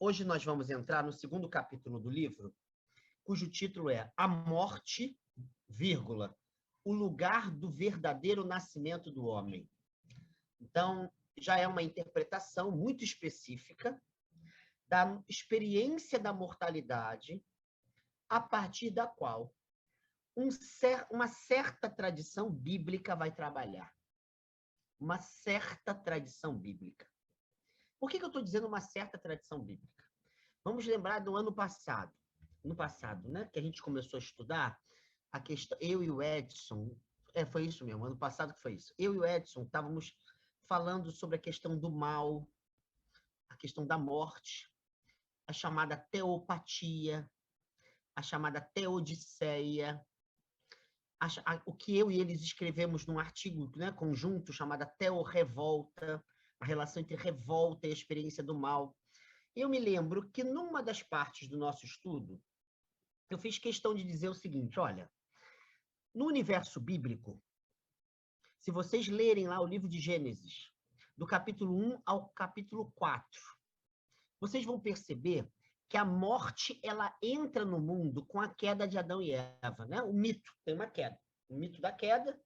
Hoje nós vamos entrar no segundo capítulo do livro, cujo título é A Morte, vírgula, o lugar do verdadeiro nascimento do homem. Então, já é uma interpretação muito específica da experiência da mortalidade, a partir da qual uma certa tradição bíblica vai trabalhar. Uma certa tradição bíblica. Por que eu estou dizendo uma certa tradição bíblica? Vamos lembrar do ano passado. No passado, né? Que a gente começou a estudar a questão. Eu e o Edson. Foi isso mesmo, ano passado que foi isso. Eu e o Edson estávamos falando sobre a questão do mal, a questão da morte, a chamada teopatia, a chamada teodiceia, o que eu e eles escrevemos num artigo, né, conjunto chamado Teorrevolta, a relação entre revolta e a experiência do mal. Eu me lembro que numa das partes do nosso estudo, eu fiz questão de dizer o seguinte, olha, no universo bíblico, se vocês lerem lá o livro de Gênesis, do capítulo 1 ao capítulo 4, vocês vão perceber que a morte ela entra no mundo com a queda de Adão e Eva, né? O mito tem uma queda, o mito da queda.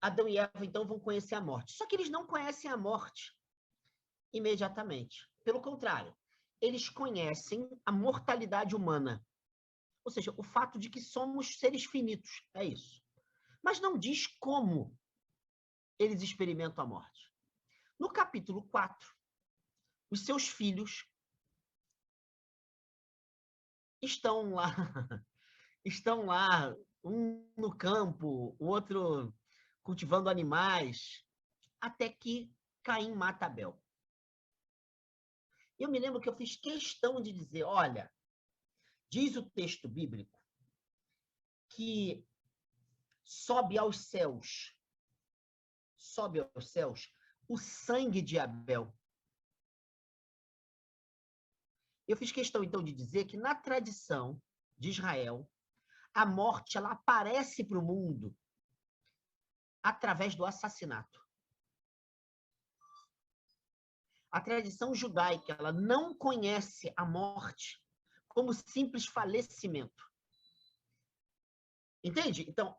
Adão e Eva então vão conhecer a morte. Só que eles não conhecem a morte imediatamente. Pelo contrário, eles conhecem a mortalidade humana. Ou seja, o fato de que somos seres finitos, é isso. Mas não diz como eles experimentam a morte. No capítulo 4, os seus filhos estão lá, um no campo, o outro cultivando animais, até que Caim mata Abel. Eu me lembro que eu fiz questão de dizer, olha, diz o texto bíblico que sobe aos céus o sangue de Abel. Eu fiz questão, então, de dizer que na tradição de Israel, a morte ela aparece para o mundo através do assassinato. A tradição judaica ela não conhece a morte como simples falecimento. Entende? Então,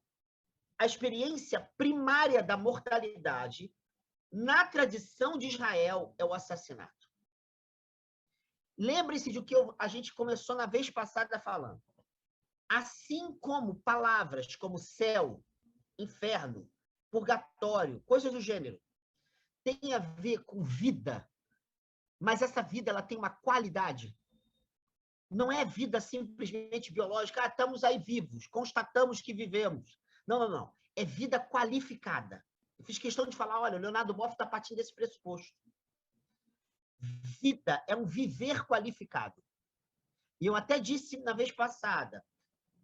a experiência primária da mortalidade na tradição de Israel é o assassinato. Lembre-se de que a gente começou na vez passada falando. Assim como palavras como céu, inferno, purgatório, coisas do gênero, tem a ver com vida, mas essa vida ela tem uma qualidade. Não é vida simplesmente biológica, estamos aí vivos, constatamos que vivemos. Não. É vida qualificada. Eu fiz questão de falar, olha, o Leonardo Boff está partindo desse pressuposto. Vida é um viver qualificado. E eu até disse na vez passada,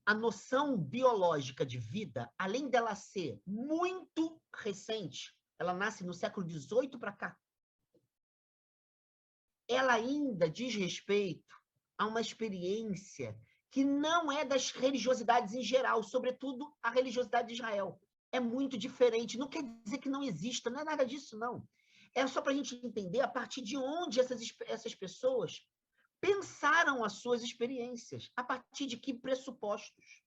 a noção biológica de vida, além dela ser muito recente, ela nasce no século XVIII para cá, ela ainda diz respeito a uma experiência que não é das religiosidades em geral, sobretudo a religiosidade de Israel. É muito diferente. Não quer dizer que não exista, não é nada disso, não. É só para a gente entender a partir de onde essas pessoas pensaram as suas experiências, a partir de que pressupostos.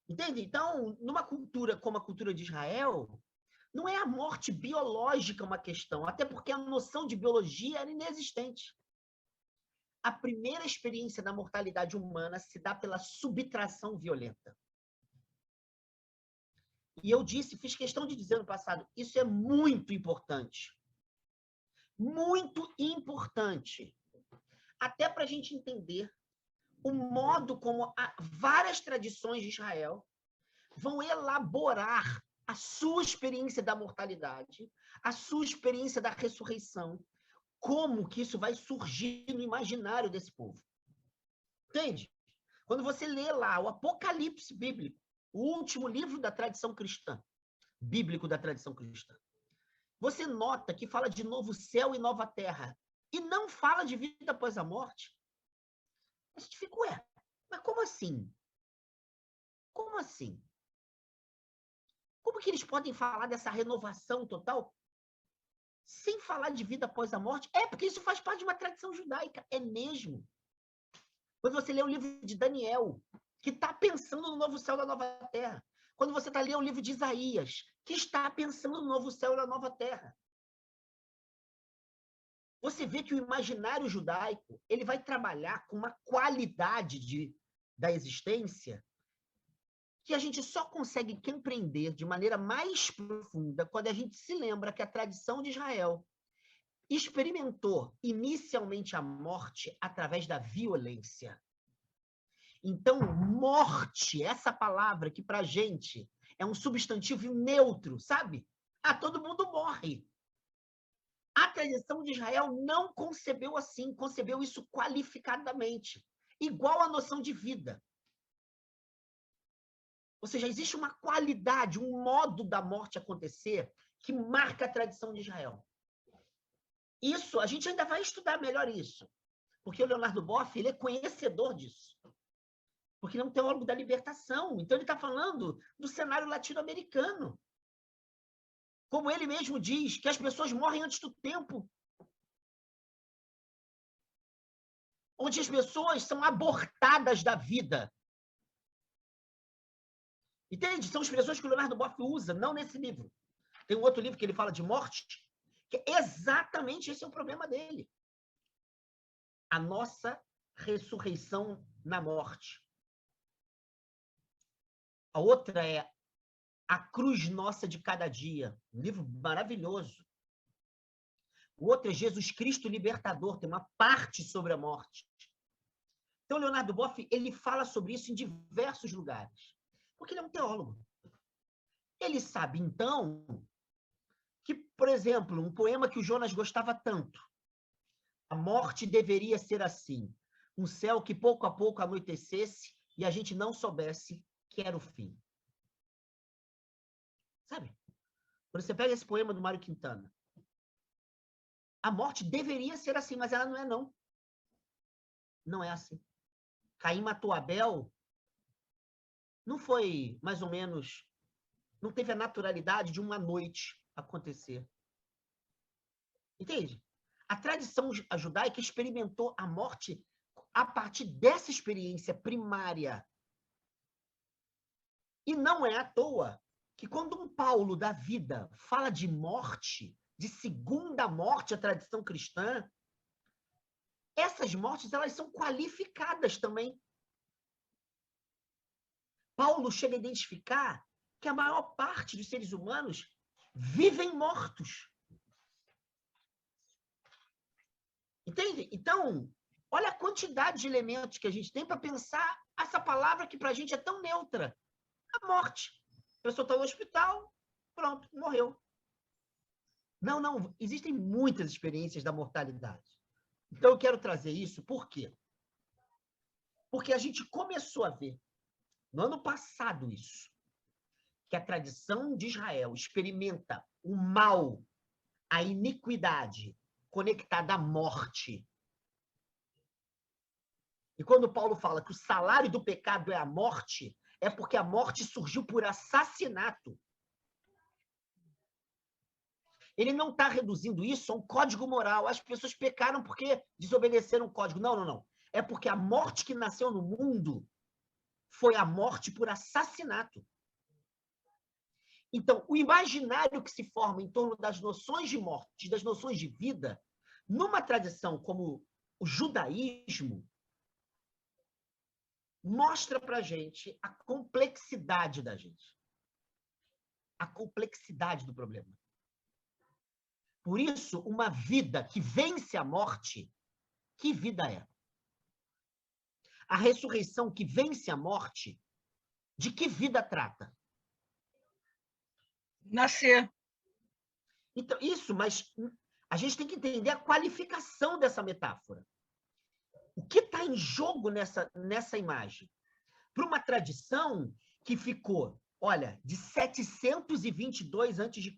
Entende? Então, numa cultura como a cultura de Israel, não é a morte biológica uma questão, até porque a noção de biologia era inexistente. A primeira experiência da mortalidade humana se dá pela subtração violenta. E eu fiz questão de dizer no passado, isso é muito importante. Muito importante. Até para a gente entender o modo como várias tradições de Israel vão elaborar a sua experiência da mortalidade, a sua experiência da ressurreição, como que isso vai surgir no imaginário desse povo. Entende? Quando você lê lá o Apocalipse bíblico, o último livro da tradição cristã, bíblico da tradição cristã, você nota que fala de novo céu e nova terra, e não fala de vida após a morte. A gente fica, ué, mas como assim? Como assim? Como que eles podem falar dessa renovação total sem falar de vida após a morte. É, porque isso faz parte de uma tradição judaica. É mesmo. Quando você lê o livro de Daniel, que está pensando no novo céu e na nova terra. Quando você está lendo o livro de Isaías, que está pensando no novo céu e na nova terra. Você vê que o imaginário judaico ele vai trabalhar com uma qualidade da existência que a gente só consegue compreender de maneira mais profunda quando a gente se lembra que a tradição de Israel experimentou inicialmente a morte através da violência. Então, morte, essa palavra que para a gente é um substantivo neutro, sabe? Ah, todo mundo morre. A tradição de Israel não concebeu assim, concebeu isso qualificadamente, igual à noção de vida. Ou seja, existe uma qualidade, um modo da morte acontecer que marca a tradição de Israel. Isso, a gente ainda vai estudar melhor isso, porque o Leonardo Boff ele é conhecedor disso. Porque ele é um teólogo da libertação. Então, ele está falando do cenário latino-americano. Como ele mesmo diz, que as pessoas morrem antes do tempo. Onde as pessoas são abortadas da vida. Entende? São expressões que o Leonardo Boff usa, não nesse livro. Tem um outro livro que ele fala de morte, que é exatamente esse é o problema dele. A nossa ressurreição na morte. A outra é A Cruz Nossa de Cada Dia. Um livro maravilhoso. O outro é Jesus Cristo Libertador, tem uma parte sobre a morte. Então, Leonardo Boff, ele fala sobre isso em diversos lugares, porque ele é um teólogo. Ele sabe, então, que, por exemplo, um poema que o Jonas gostava tanto, a morte deveria ser assim, um céu que pouco a pouco anoitecesse e a gente não soubesse que era o fim. Sabe? Quando você pega esse poema do Mário Quintana, a morte deveria ser assim, mas ela não é, não. Não é assim. Caim matou Abel, não foi mais ou menos, não teve a naturalidade de uma noite acontecer. Entende? A tradição judaica experimentou a morte a partir dessa experiência primária. E não é à toa que quando um Paulo da vida fala de morte, de segunda morte, a tradição cristã, essas mortes elas são qualificadas também. Paulo chega a identificar que a maior parte dos seres humanos vivem mortos. Entende? Então, olha a quantidade de elementos que a gente tem para pensar essa palavra que para a gente é tão neutra. A morte. A pessoa está no hospital, pronto, morreu. Não, não, existem muitas experiências da mortalidade. Então, eu quero trazer isso, por quê? Porque a gente começou a ver, no ano passado, isso, que a tradição de Israel experimenta o mal, a iniquidade conectada à morte. E quando Paulo fala que o salário do pecado é a morte, é porque a morte surgiu por assassinato. Ele não está reduzindo isso a um código moral. As pessoas pecaram porque desobedeceram o código. Não, não, não. É porque a morte que nasceu no mundo foi a morte por assassinato. Então, o imaginário que se forma em torno das noções de morte, das noções de vida, numa tradição como o judaísmo, mostra para a gente a complexidade da gente. A complexidade do problema. Por isso, uma vida que vence a morte, que vida é? A ressurreição que vence a morte, de que vida trata? Nascer. Então, isso, mas a gente tem que entender a qualificação dessa metáfora. O que está em jogo nessa imagem? Para uma tradição que ficou, olha, de 722 a.C.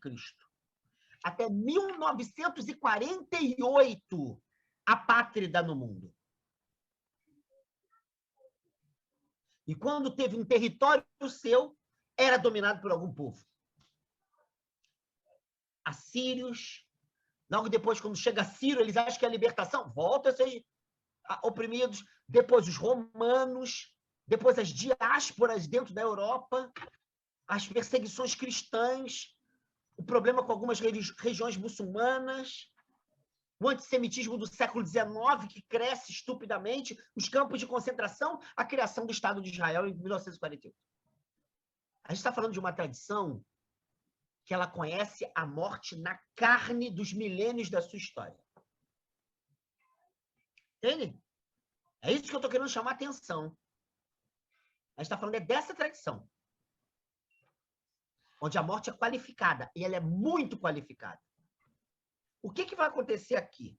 até 1948, apátrida no mundo. E quando teve um território seu, era dominado por algum povo. Assírios, Logo depois, quando chega Ciro, eles acham que é a libertação, volta a ser oprimidos. Depois os romanos, depois as diásporas dentro da Europa, as perseguições cristãs, o problema com algumas regiões muçulmanas, o antissemitismo do século XIX, que cresce estupidamente, os campos de concentração, a criação do Estado de Israel em 1948. A gente está falando de uma tradição que ela conhece a morte na carne dos milênios da sua história. Entende? É isso que eu estou querendo chamar a atenção. A gente está falando dessa tradição, onde a morte é qualificada, e ela é muito qualificada. O que vai acontecer aqui?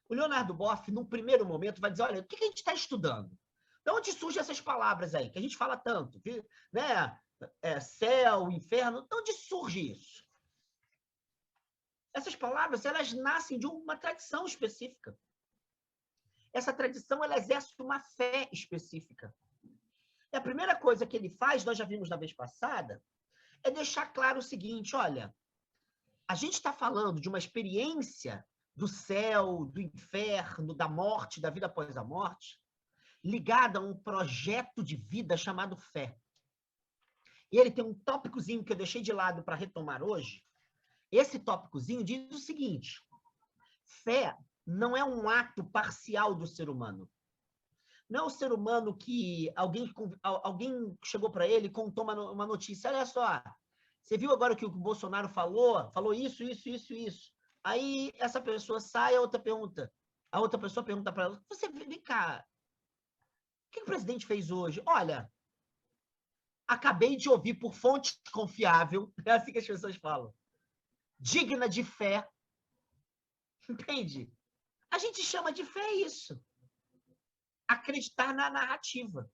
O Leonardo Boff, num primeiro momento, vai dizer, olha, o que a gente está estudando? De onde surgem essas palavras aí, que a gente fala tanto? Né? Céu, inferno, de onde surge isso? Essas palavras, elas nascem de uma tradição específica. Essa tradição, ela exerce uma fé específica. E a primeira coisa que ele faz, nós já vimos na vez passada, é deixar claro o seguinte, olha, a gente está falando de uma experiência do céu, do inferno, da morte, da vida após a morte, ligada a um projeto de vida chamado fé. E ele tem um tópicozinho que eu deixei de lado para retomar hoje. Esse tópicozinho diz o seguinte, fé não é um ato parcial do ser humano. Não é o ser humano que alguém chegou para ele e contou uma notícia. Olha só, você viu agora que o Bolsonaro falou isso, isso, isso, isso. Aí essa pessoa sai, a outra pessoa pergunta para ela, vem cá, o que o presidente fez hoje? Olha, acabei de ouvir por fonte confiável, é assim que as pessoas falam, digna de fé. Entende? A gente chama de fé isso. Acreditar na narrativa.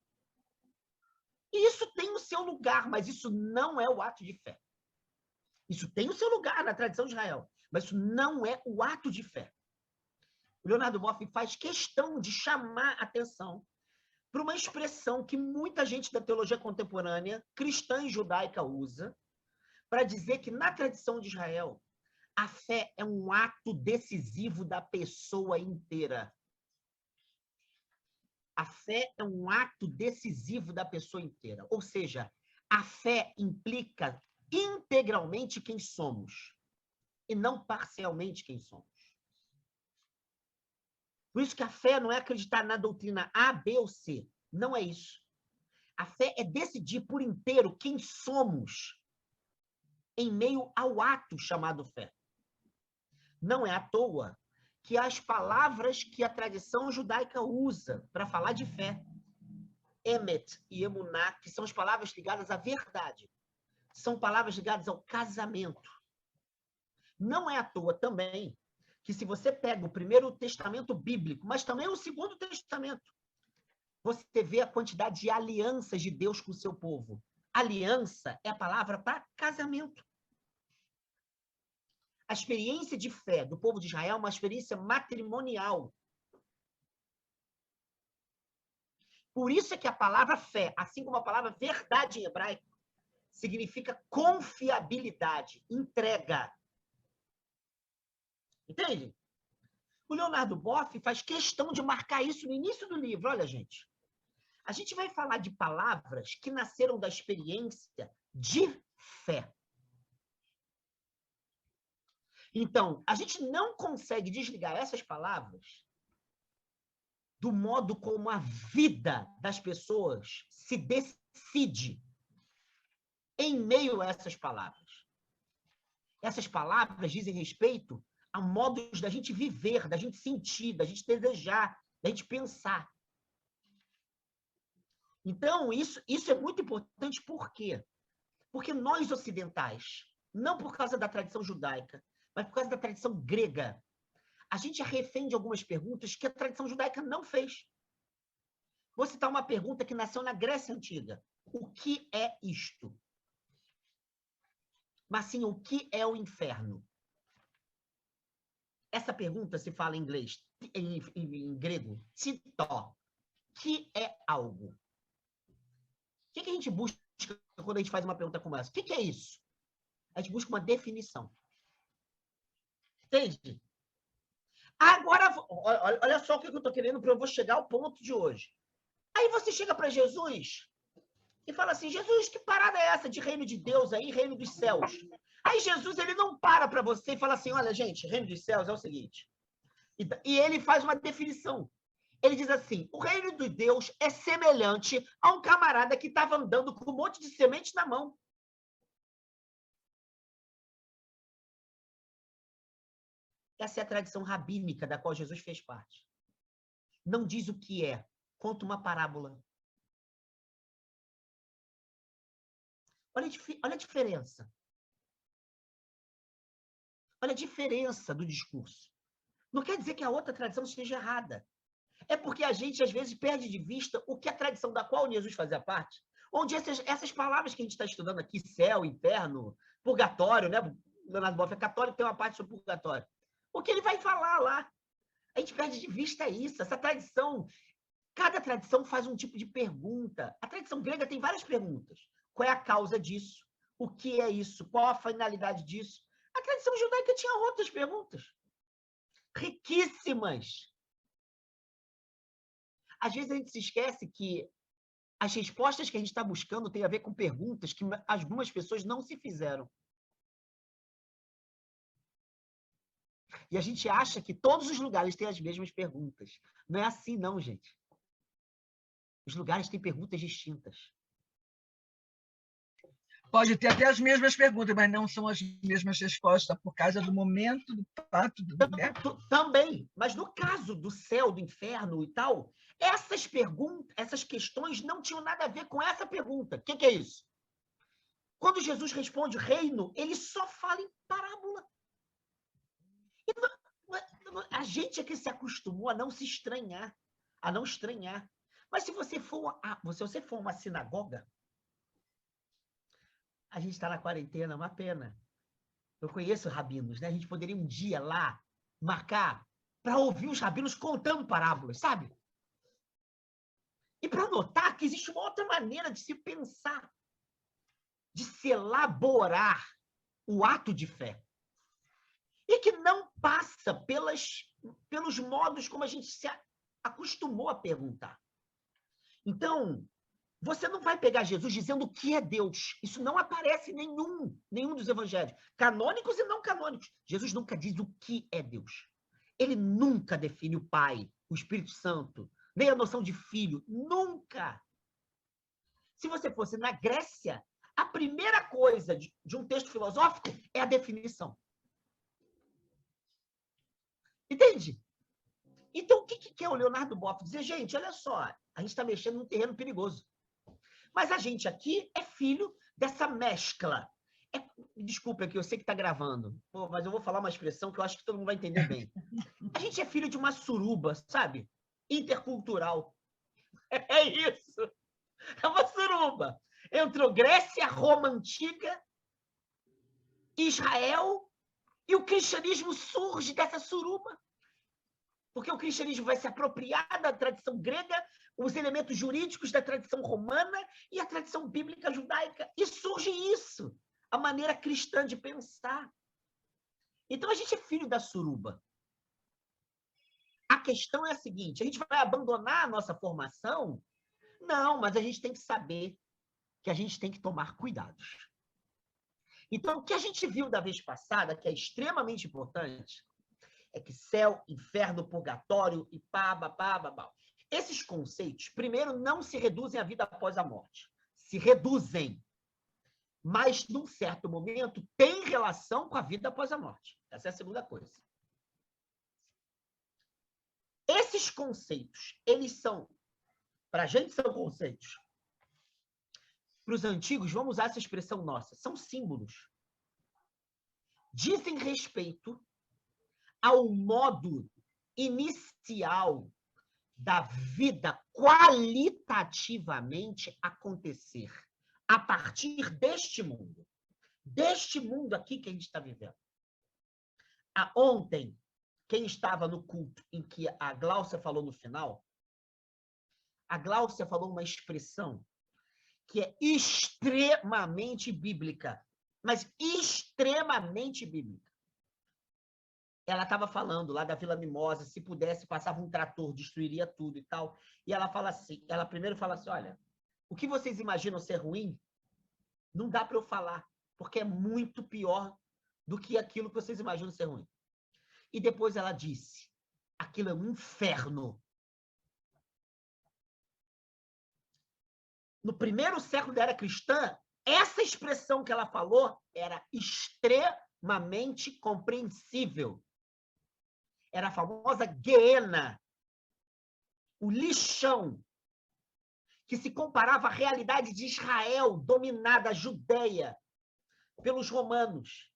E isso tem o seu lugar, mas isso não é o ato de fé. Isso tem o seu lugar na tradição de Israel, mas isso não é o ato de fé. O Leonardo Boff faz questão de chamar atenção para uma expressão que muita gente da teologia contemporânea, cristã e judaica, usa para dizer que na tradição de Israel, a fé é um ato decisivo da pessoa inteira. A fé é um ato decisivo da pessoa inteira. Ou seja, a fé implica integralmente quem somos e não parcialmente quem somos. Por isso que a fé não é acreditar na doutrina A, B ou C. Não é isso. A fé é decidir por inteiro quem somos em meio ao ato chamado fé. Não é à toa que as palavras que a tradição judaica usa para falar de fé, emet e emuná, que são as palavras ligadas à verdade, são palavras ligadas ao casamento. Não é à toa também que se você pega o Primeiro Testamento bíblico, mas também o Segundo Testamento, você vê a quantidade de alianças de Deus com o seu povo. Aliança é a palavra para casamento. A experiência de fé do povo de Israel é uma experiência matrimonial. Por isso é que a palavra fé, assim como a palavra verdade em hebraico, significa confiabilidade, entrega. Entende? O Leonardo Boff faz questão de marcar isso no início do livro. Olha, gente, a gente vai falar de palavras que nasceram da experiência de fé. Então, a gente não consegue desligar essas palavras do modo como a vida das pessoas se decide em meio a essas palavras. Essas palavras dizem respeito a modos da gente viver, da gente sentir, da gente desejar, da gente pensar. Então, isso é muito importante. Por quê? Porque nós ocidentais, não por causa da tradição judaica, mas por causa da tradição grega, a gente é refém de algumas perguntas que a tradição judaica não fez. Vou citar uma pergunta que nasceu na Grécia Antiga. O que é isto? Mas sim, o que é o inferno? Essa pergunta se fala em inglês, em grego, titó, que é algo. O que a gente busca quando a gente faz uma pergunta como essa? O que é isso? A gente busca uma definição. Entende? Agora, olha só o que eu estou querendo para eu vou chegar ao ponto de hoje. Aí você chega para Jesus e fala assim, Jesus, que parada é essa de reino de Deus aí, reino dos céus? Aí Jesus, ele não para você e fala assim, olha, gente, reino dos céus é o seguinte. E ele faz uma definição. Ele diz assim, o reino de Deus é semelhante a um camarada que estava andando com um monte de semente na mão. Essa é a tradição rabínica da qual Jesus fez parte. Não diz o que é, conta uma parábola. Olha a diferença. Olha a diferença do discurso. Não quer dizer que a outra tradição esteja errada. É porque a gente, às vezes, perde de vista o que a tradição da qual Jesus fazia parte, onde essas palavras que a gente está estudando aqui, céu, inferno, purgatório, né? Leonardo Boff é católico, tem uma parte sobre purgatório. O que ele vai falar lá? A gente perde de vista isso, essa tradição. Cada tradição faz um tipo de pergunta. A tradição grega tem várias perguntas. Qual é a causa disso? O que é isso? Qual a finalidade disso? A tradição judaica tinha outras perguntas. Riquíssimas. Às vezes a gente se esquece que as respostas que a gente está buscando têm a ver com perguntas que algumas pessoas não se fizeram. E a gente acha que todos os lugares têm as mesmas perguntas. Não é assim, não, gente. Os lugares têm perguntas distintas. Pode ter até as mesmas perguntas, mas não são as mesmas respostas por causa do momento, do fato, né? Também, mas no caso do céu, do inferno e tal, essas perguntas, essas questões não tinham nada a ver com essa pergunta. O que é isso? Quando Jesus responde reino, ele só fala em parábola. A gente é que se acostumou a não se estranhar, a não estranhar. Mas se você for uma sinagoga, a gente está na quarentena, é uma pena. Eu conheço rabinos, né? A gente poderia um dia lá marcar para ouvir os rabinos contando parábolas, sabe? E para notar que existe uma outra maneira de se pensar, de se elaborar o ato de fé. E que não passa pelos modos como a gente se acostumou a perguntar. Então, você não vai pegar Jesus dizendo o que é Deus. Isso não aparece em nenhum dos evangelhos, canônicos e não canônicos. Jesus nunca diz o que é Deus. Ele nunca define o Pai, o Espírito Santo, nem a noção de filho. Nunca. Se você fosse na Grécia, a primeira coisa de um texto filosófico é a definição. Entende? Então, o que é o Leonardo Boff? Dizer, gente, olha só, a gente está mexendo num terreno perigoso. Mas a gente aqui é filho dessa mescla. Desculpa que eu sei que está gravando, mas eu vou falar uma expressão que eu acho que todo mundo vai entender bem. A gente é filho de uma suruba, sabe? Intercultural. É isso. É uma suruba. Entrou Grécia, Roma Antiga, Israel, e o cristianismo surge dessa suruba. Porque o cristianismo vai se apropriar da tradição grega, os elementos jurídicos da tradição romana e a tradição bíblica judaica. E surge isso, a maneira cristã de pensar. Então, a gente é filho da suruba. A questão é a seguinte, a gente vai abandonar a nossa formação? Não, mas a gente tem que saber que a gente tem que tomar cuidados. Então, o que a gente viu da vez passada, que é extremamente importante, é que céu, inferno, purgatório e pá. Esses conceitos, primeiro, não se reduzem à vida após a morte. Se reduzem. Mas, num certo momento, tem relação com a vida após a morte. Essa é a segunda coisa. Esses conceitos, eles são, para a gente são conceitos. Para os antigos, vamos usar essa expressão nossa, são símbolos. Dizem respeito ao modo inicial da vida qualitativamente acontecer a partir deste mundo aqui que a gente está vivendo. Ontem, quem estava no culto em que a Gláucia falou no final, a Gláucia falou uma expressão que é extremamente bíblica, mas extremamente bíblica. ela estava falando lá da Vila Mimosa, se pudesse, passava um trator, destruiria tudo e tal. E ela fala assim, ela primeiro fala assim, olha, o que vocês imaginam ser ruim, não dá para eu falar, porque é muito pior do que aquilo que vocês imaginam ser ruim. E depois ela disse, aquilo é um inferno. No primeiro século da era cristã, essa expressão que ela falou era extremamente compreensível. Era a famosa Guiena, o lixão, que se comparava à realidade de Israel, dominada, a Judeia, pelos romanos.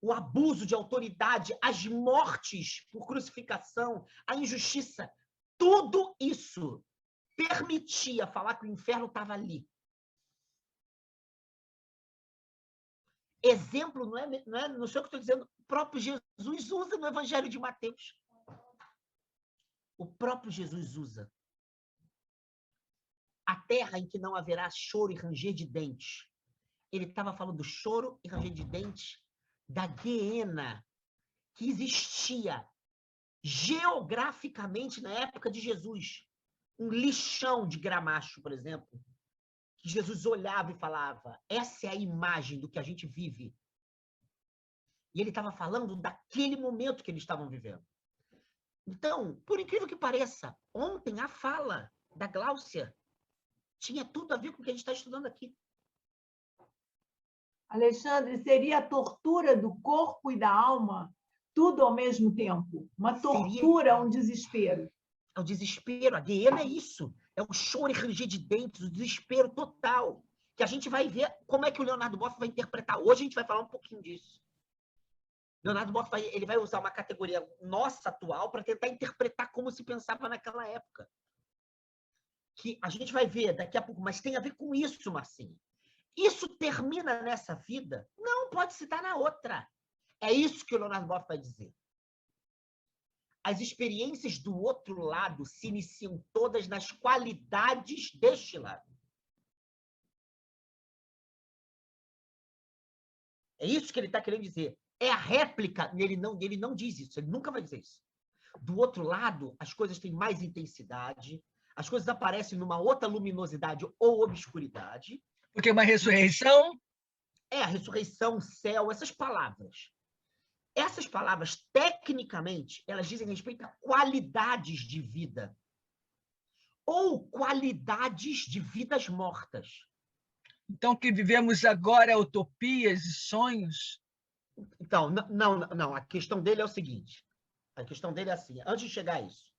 O abuso de autoridade, as mortes por crucificação, a injustiça, tudo isso permitia falar que o inferno estava ali. Exemplo, não sei o que estou dizendo, o próprio Jesus usa no Evangelho de Mateus. O próprio Jesus usa. A terra em que não haverá choro e ranger de dentes. Ele estava falando do choro e ranger de dentes da Guiena, que existia geograficamente na época de Jesus. Um lixão de Gramacho, por exemplo, que Jesus olhava e falava, essa é a imagem do que a gente vive. E ele estava falando daquele momento que eles estavam vivendo. Então, por incrível que pareça, ontem a fala da Gláucia tinha tudo a ver com o que a gente está estudando aqui. Alexandre, seria a tortura do corpo e da alma, tudo ao mesmo tempo? Uma tortura, um desespero. É o desespero, a Guiena é isso. É o choro e ranger de dentes, o desespero total. Que a gente vai ver como é que o Leonardo Boff vai interpretar. Hoje a gente vai falar um pouquinho disso. Leonardo Boff ele vai usar uma categoria nossa atual para tentar interpretar como se pensava naquela época. Que a gente vai ver daqui a pouco, mas tem a ver com isso, Marcinho. Isso termina nessa vida? Não, pode se dar na outra. É isso que o Leonardo Boff vai dizer. As experiências do outro lado se iniciam todas nas qualidades deste lado. É isso que ele está querendo dizer. É a réplica, ele não diz isso, ele nunca vai dizer isso. Do outro lado, as coisas têm mais intensidade, as coisas aparecem numa outra luminosidade ou obscuridade. Porque uma ressurreição... A ressurreição, céu, essas palavras. Essas palavras, tecnicamente, elas dizem respeito a qualidades de vida. Ou qualidades de vidas mortas. Então, o que vivemos agora é utopias e sonhos? Então, não. A questão dele é o seguinte. A questão dele é assim, antes de chegar a isso,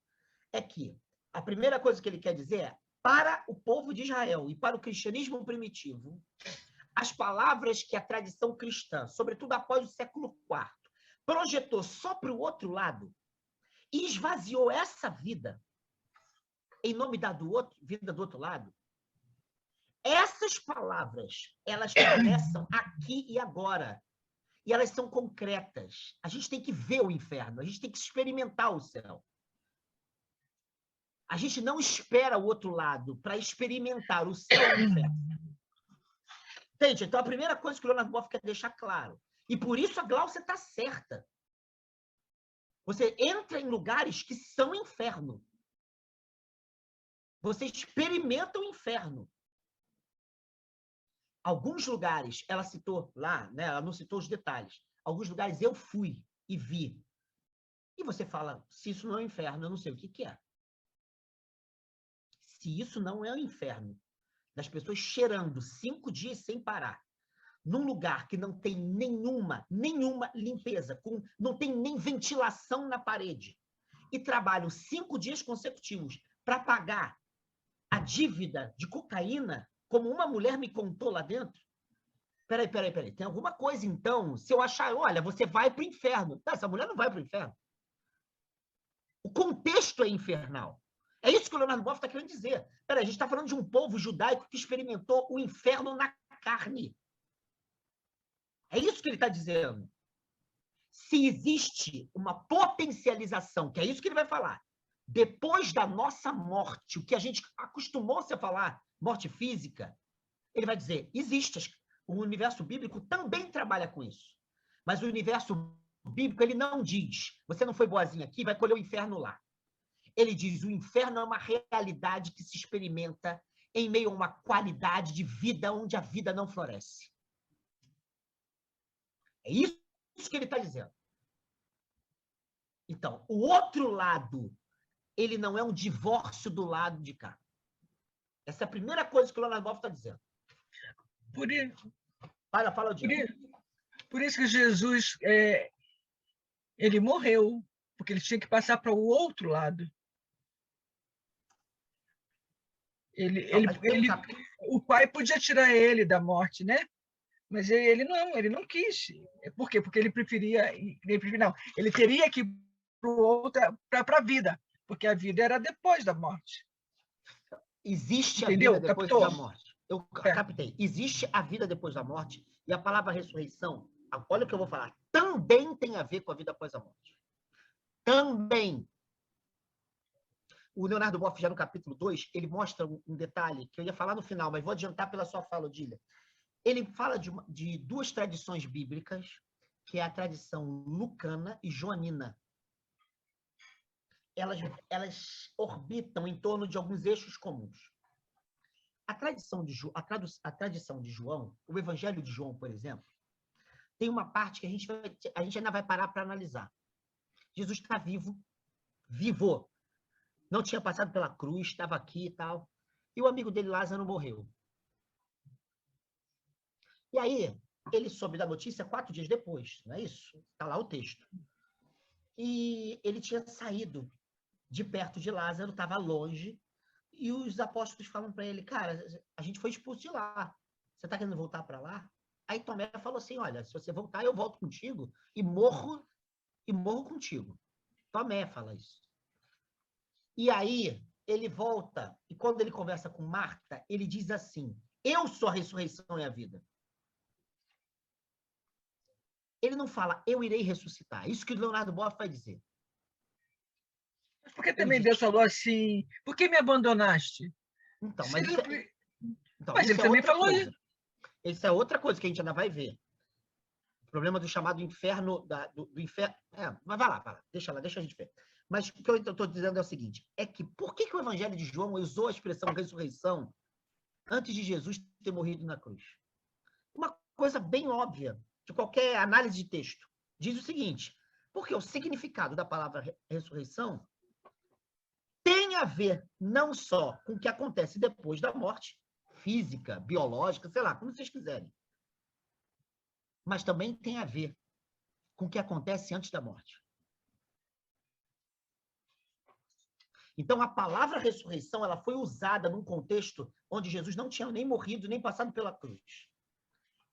é que a primeira coisa que ele quer dizer é, para o povo de Israel e para o cristianismo primitivo, as palavras que a tradição cristã, sobretudo após o século IV, projetou só para o outro lado e esvaziou essa vida em nome da vida do outro lado, essas palavras, elas começam aqui e agora. E elas são concretas. A gente tem que ver o inferno, a gente tem que experimentar o céu. A gente não espera o outro lado para experimentar o céu e o inferno. Entende? Então, a primeira coisa que o Leonardo Boff quer deixar claro. E por isso a Gláucia está certa. Você entra em lugares que são inferno. Você experimenta o inferno. Alguns lugares, ela citou lá, né? Ela não citou os detalhes. Alguns lugares eu fui e vi. E você fala, se isso não é um inferno, eu não sei o que é. Se isso não é um inferno, das pessoas cheirando 5 dias sem parar, num lugar que não tem nenhuma limpeza, não tem nem ventilação na parede, e trabalham 5 dias consecutivos para pagar a dívida de cocaína, como uma mulher me contou lá dentro. Peraí. Tem alguma coisa, então? Se eu achar, olha, você vai para o inferno. Não, essa mulher não vai para o inferno. O contexto é infernal. É isso que o Leonardo Boff está querendo dizer. Peraí, a gente está falando de um povo judaico que experimentou o inferno na carne. É isso que ele está dizendo. Se existe uma potencialização, que é isso que ele vai falar, depois da nossa morte, o que a gente acostumou-se a falar, morte física, ele vai dizer, existe. O universo bíblico também trabalha com isso. Mas o universo bíblico, ele não diz, você não foi boazinha aqui, vai colher o inferno lá. Ele diz, o inferno é uma realidade que se experimenta em meio a uma qualidade de vida onde a vida não floresce. É isso que ele está dizendo. Então, o outro lado, ele não é um divórcio do lado de cá. Essa é a primeira coisa que o Leonardo Boff está dizendo. Fala, Diego. Por isso que Jesus ele morreu, porque ele tinha que passar para o outro lado. O pai podia tirar ele da morte, né? Mas ele não quis. Por quê? Porque ele preferia, não, ele teria que ir para a vida, porque a vida era depois da morte. Existe Entendeu? A vida depois da morte. Eu captei. Existe a vida depois da morte, e a palavra ressurreição, olha o que eu vou falar, também tem a ver com a vida após a morte. Também. O Leonardo Boff, já no capítulo 2, ele mostra um detalhe que eu ia falar no final, mas vou adiantar pela sua fala, Odília. Ele fala de duas tradições bíblicas, que é a tradição lucana e joanina. Elas orbitam em torno de alguns eixos comuns. A tradição de João, o Evangelho de João, por exemplo, tem uma parte que a gente ainda vai parar para analisar. Jesus está vivo, não tinha passado pela cruz, estava aqui e tal, e o amigo dele, Lázaro, morreu. E aí, ele soube da notícia 4 dias depois, não é isso? Está lá o texto. E ele tinha saído de perto de Lázaro, estava longe, e os apóstolos falam para ele, cara, a gente foi expulso de lá, você está querendo voltar para lá? Aí Tomé falou assim, olha, se você voltar, eu volto contigo e morro contigo. Tomé fala isso. E aí, ele volta, e quando ele conversa com Marta, ele diz assim, eu sou a ressurreição e a vida. Ele não fala, eu irei ressuscitar. Isso que o Leonardo Boff vai dizer. Mas por que também Deus falou assim, por que me abandonaste? Então, mas ele também falou isso. Isso é outra coisa que a gente ainda vai ver. O problema do chamado inferno, do inferno... mas vai lá, deixa a gente ver. Mas o que eu estou dizendo é o seguinte, é que por que o Evangelho de João usou a expressão ressurreição antes de Jesus ter morrido na cruz? Uma coisa bem óbvia, de qualquer análise de texto. Diz o seguinte, porque o significado da palavra ressurreição tem a ver não só com o que acontece depois da morte, física, biológica, sei lá, como vocês quiserem, mas também tem a ver com o que acontece antes da morte. Então, a palavra ressurreição ela foi usada num contexto onde Jesus não tinha nem morrido, nem passado pela cruz.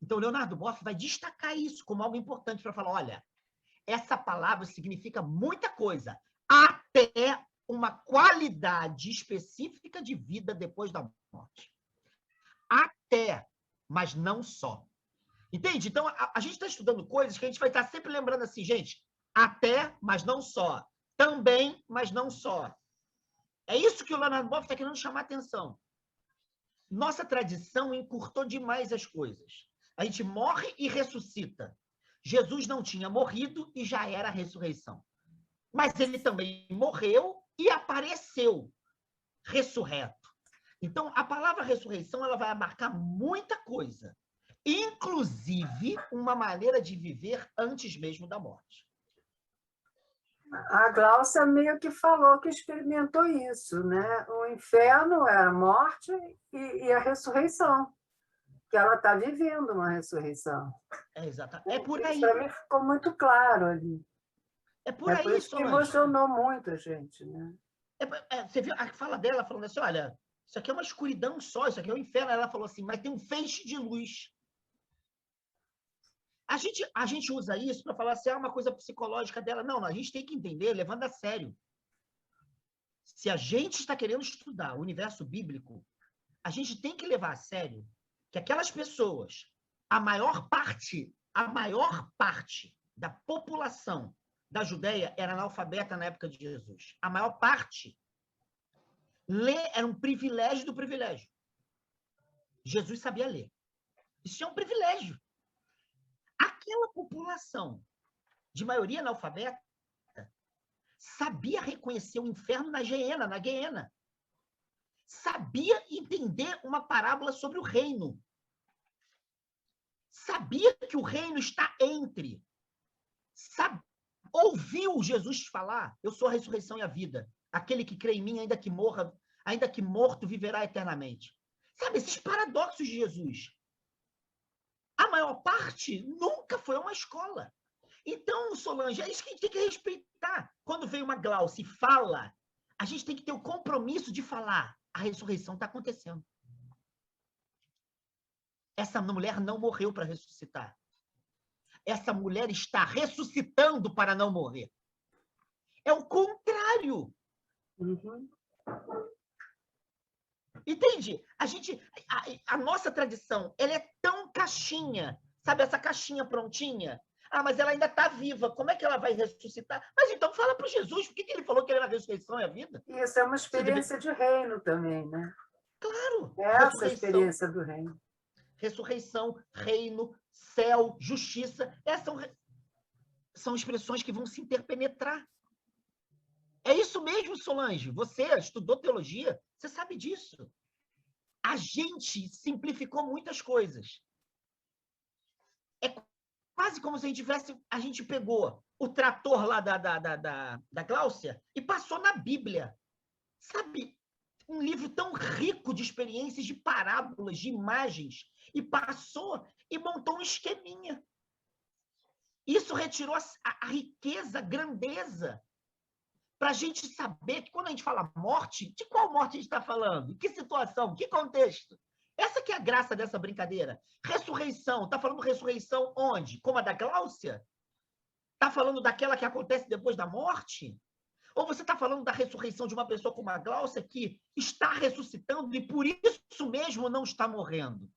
Então, Leonardo Boff vai destacar isso como algo importante para falar, olha, essa palavra significa muita coisa, até uma qualidade específica de vida depois da morte. Até, mas não só. Entende? Então, a gente está estudando coisas que a gente vai estar sempre lembrando assim, gente, até, mas não só. Também, mas não só. É isso que o Leonardo Boff está querendo chamar a atenção. Nossa tradição encurtou demais as coisas. A gente morre e ressuscita. Jesus não tinha morrido e já era a ressurreição. Mas ele também morreu e apareceu ressurreto. Então, a palavra ressurreição ela vai abarcar muita coisa, inclusive uma maneira de viver antes mesmo da morte. A Gláucia meio que falou que experimentou isso, né? O inferno é a morte e a ressurreição, que ela está vivendo uma ressurreição. É exato. É por aí. Isso para mim ficou muito claro ali. É por aí, isso que emocionou muito a gente, né? Você viu a fala dela falando assim, olha, isso aqui é uma escuridão só, isso aqui é o inferno. Ela falou assim, mas tem um feixe de luz. A gente usa isso para falar assim, uma coisa psicológica dela. Não, a gente tem que entender, levando a sério. Se a gente está querendo estudar o universo bíblico, a gente tem que levar a sério que aquelas pessoas, a maior parte da população da Judéia era analfabeta na época de Jesus. A maior parte. Ler era um privilégio do privilégio. Jesus sabia ler. Isso é um privilégio. Aquela população de maioria analfabeta, sabia reconhecer o inferno na Guiena. Sabia entender uma parábola sobre o reino. Sabia que o reino está entre. Ouviu Jesus falar: eu sou a ressurreição e a vida. Aquele que crê em mim, ainda que morra, ainda que morto, viverá eternamente. Sabe, esses paradoxos de Jesus. A maior parte nunca foi a uma escola. Então, Solange, é isso que a gente tem que respeitar. Quando vem uma Glaucia e fala, a gente tem que ter o compromisso de falar: a ressurreição está acontecendo. Essa mulher não morreu para ressuscitar. Essa mulher está ressuscitando para não morrer. É o contrário. Uhum. Entende? A nossa tradição, ela é tão caixinha. Sabe essa caixinha prontinha? Ah, mas ela ainda está viva. Como é que ela vai ressuscitar? Mas então fala para Jesus. Por que ele falou que ele era a ressurreição e a vida? Isso é uma experiência de reino também, né? Claro. Essa experiência do reino. Ressurreição, reino, céu, justiça. Essas são expressões que vão se interpenetrar. É isso mesmo, Solange. Você estudou teologia, você sabe disso. A gente simplificou muitas coisas. É quase como se a gente pegou o trator lá da Gláucia e passou na Bíblia. Sabe? Um livro tão rico de experiências, de parábolas, de imagens, e passou e montou um esqueminha. Isso retirou a riqueza, a grandeza, para a gente saber que quando a gente fala morte, de qual morte a gente está falando? Que situação? Que contexto? Essa que é a graça dessa brincadeira. Ressurreição. Está falando ressurreição onde? Como a da Gláucia? Está falando daquela que acontece depois da morte? Ou você está falando da ressurreição de uma pessoa como a Gláucia que está ressuscitando e por isso mesmo não está morrendo?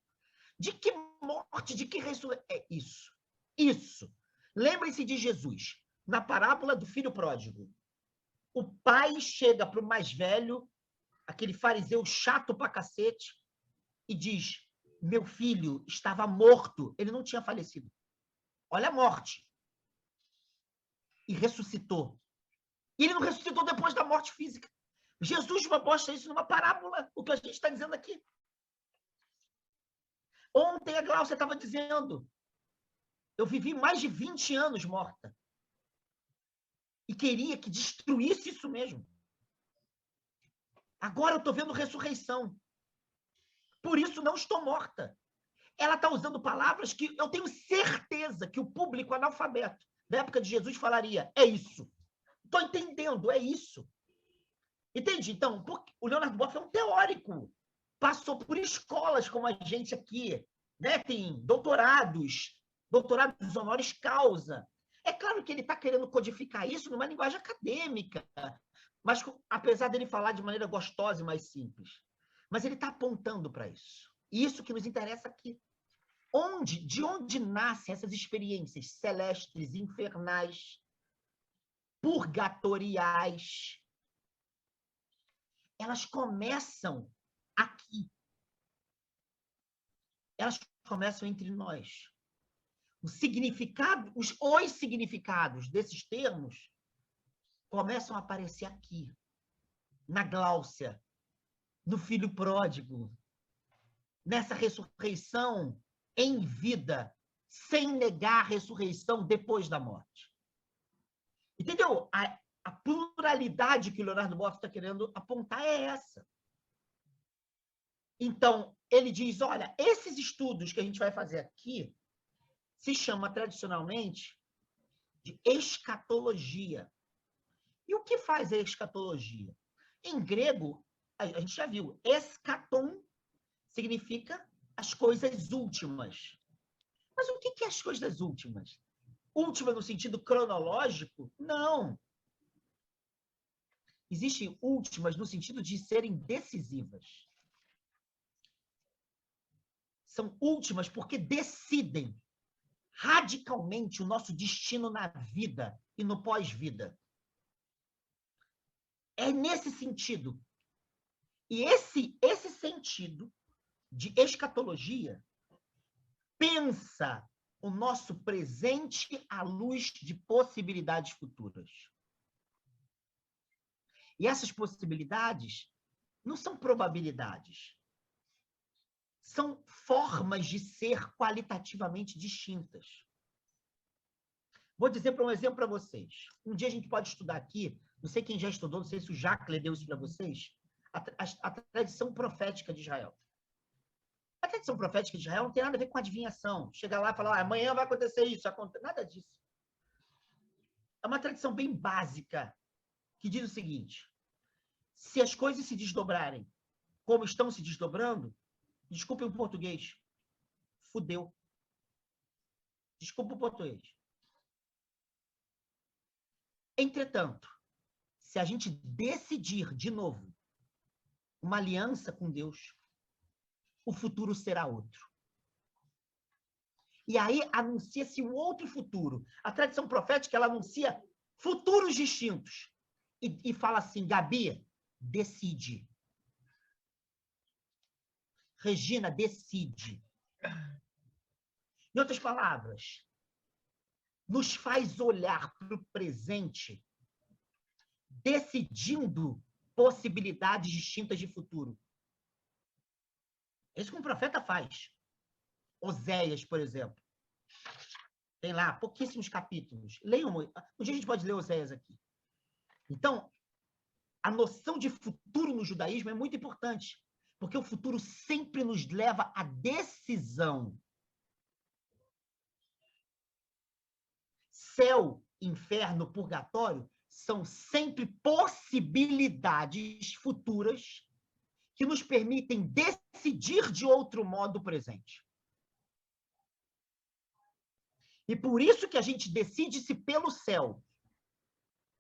De que morte, de que ressurreição? É isso. Isso. Lembrem-se de Jesus, na parábola do filho pródigo. O pai chega para o mais velho, aquele fariseu chato pra cacete, e diz: meu filho estava morto, ele não tinha falecido. Olha a morte. E ressuscitou. E ele não ressuscitou depois da morte física. Jesus mostra isso numa parábola, o que a gente está dizendo aqui. Ontem a Gláucia estava dizendo: eu vivi mais de 20 anos morta. E queria que destruísse isso mesmo. Agora eu estou vendo ressurreição. Por isso não estou morta. Ela está usando palavras que eu tenho certeza que o público analfabeto da época de Jesus falaria: é isso. Estou entendendo, é isso. Entende? Então, o Leonardo Boff é um teórico. Passou por escolas como a gente aqui, né? Tem doutorados honoris causa. É claro que ele está querendo codificar isso numa linguagem acadêmica, mas apesar dele falar de maneira gostosa e mais simples. Mas ele está apontando para isso. E isso que nos interessa aqui. De onde nascem essas experiências celestes, infernais, purgatoriais? Elas começam aqui. Elas começam entre nós. Os significados desses termos começam a aparecer aqui, na Gláucia, no filho pródigo, nessa ressurreição em vida, sem negar a ressurreição depois da morte. Entendeu? A pluralidade que o Leonardo Boff está querendo apontar é essa. Então, ele diz, olha, esses estudos que a gente vai fazer aqui se chama tradicionalmente de escatologia. E o que faz a escatologia? Em grego, a gente já viu, eschaton significa as coisas últimas. Mas o que é as coisas últimas? Última no sentido cronológico? Não. Existem últimas no sentido de serem decisivas. São últimas porque decidem radicalmente o nosso destino na vida e no pós-vida. É nesse sentido. E esse sentido de escatologia pensa o nosso presente à luz de possibilidades futuras. E essas possibilidades não são probabilidades. São formas de ser qualitativamente distintas. Vou dizer um exemplo para vocês. Um dia a gente pode estudar aqui, não sei quem já estudou, não sei se o Jacques deu isso para vocês, a tradição profética de Israel. A tradição profética de Israel não tem nada a ver com adivinhação. Chegar lá e falar, amanhã vai acontecer isso, nada disso. É uma tradição bem básica, que diz o seguinte: se as coisas se desdobrarem como estão se desdobrando, desculpem o português, fudeu. Desculpa o português. Entretanto, se a gente decidir de novo uma aliança com Deus, o futuro será outro. E aí anuncia-se um outro futuro. A tradição profética, ela anuncia futuros distintos. E fala assim, Gabi, decide. Regina, decide. Em outras palavras, nos faz olhar para o presente, decidindo possibilidades distintas de futuro. É isso que um profeta faz. Oséias, por exemplo. Tem lá pouquíssimos capítulos. Leiam. Um dia a gente pode ler Oséias aqui. Então, a noção de futuro no judaísmo é muito importante, porque o futuro sempre nos leva à decisão. Céu, inferno, purgatório são sempre possibilidades futuras que nos permitem decidir de outro modo o presente. E por isso que a gente decide-se pelo céu,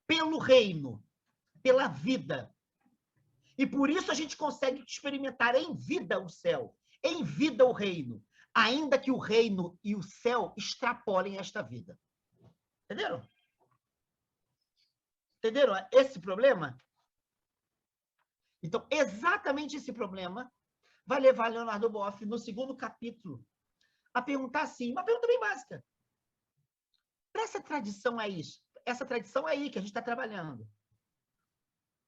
pelo reino, pela vida. E por isso a gente consegue experimentar em vida o céu, em vida o reino, ainda que o reino e o céu extrapolem esta vida. Entenderam? Entenderam esse problema? Então, exatamente esse problema vai levar Leonardo Boff, no segundo capítulo, a perguntar assim, uma pergunta bem básica. Para essa tradição é isso, essa tradição aí que a gente está trabalhando.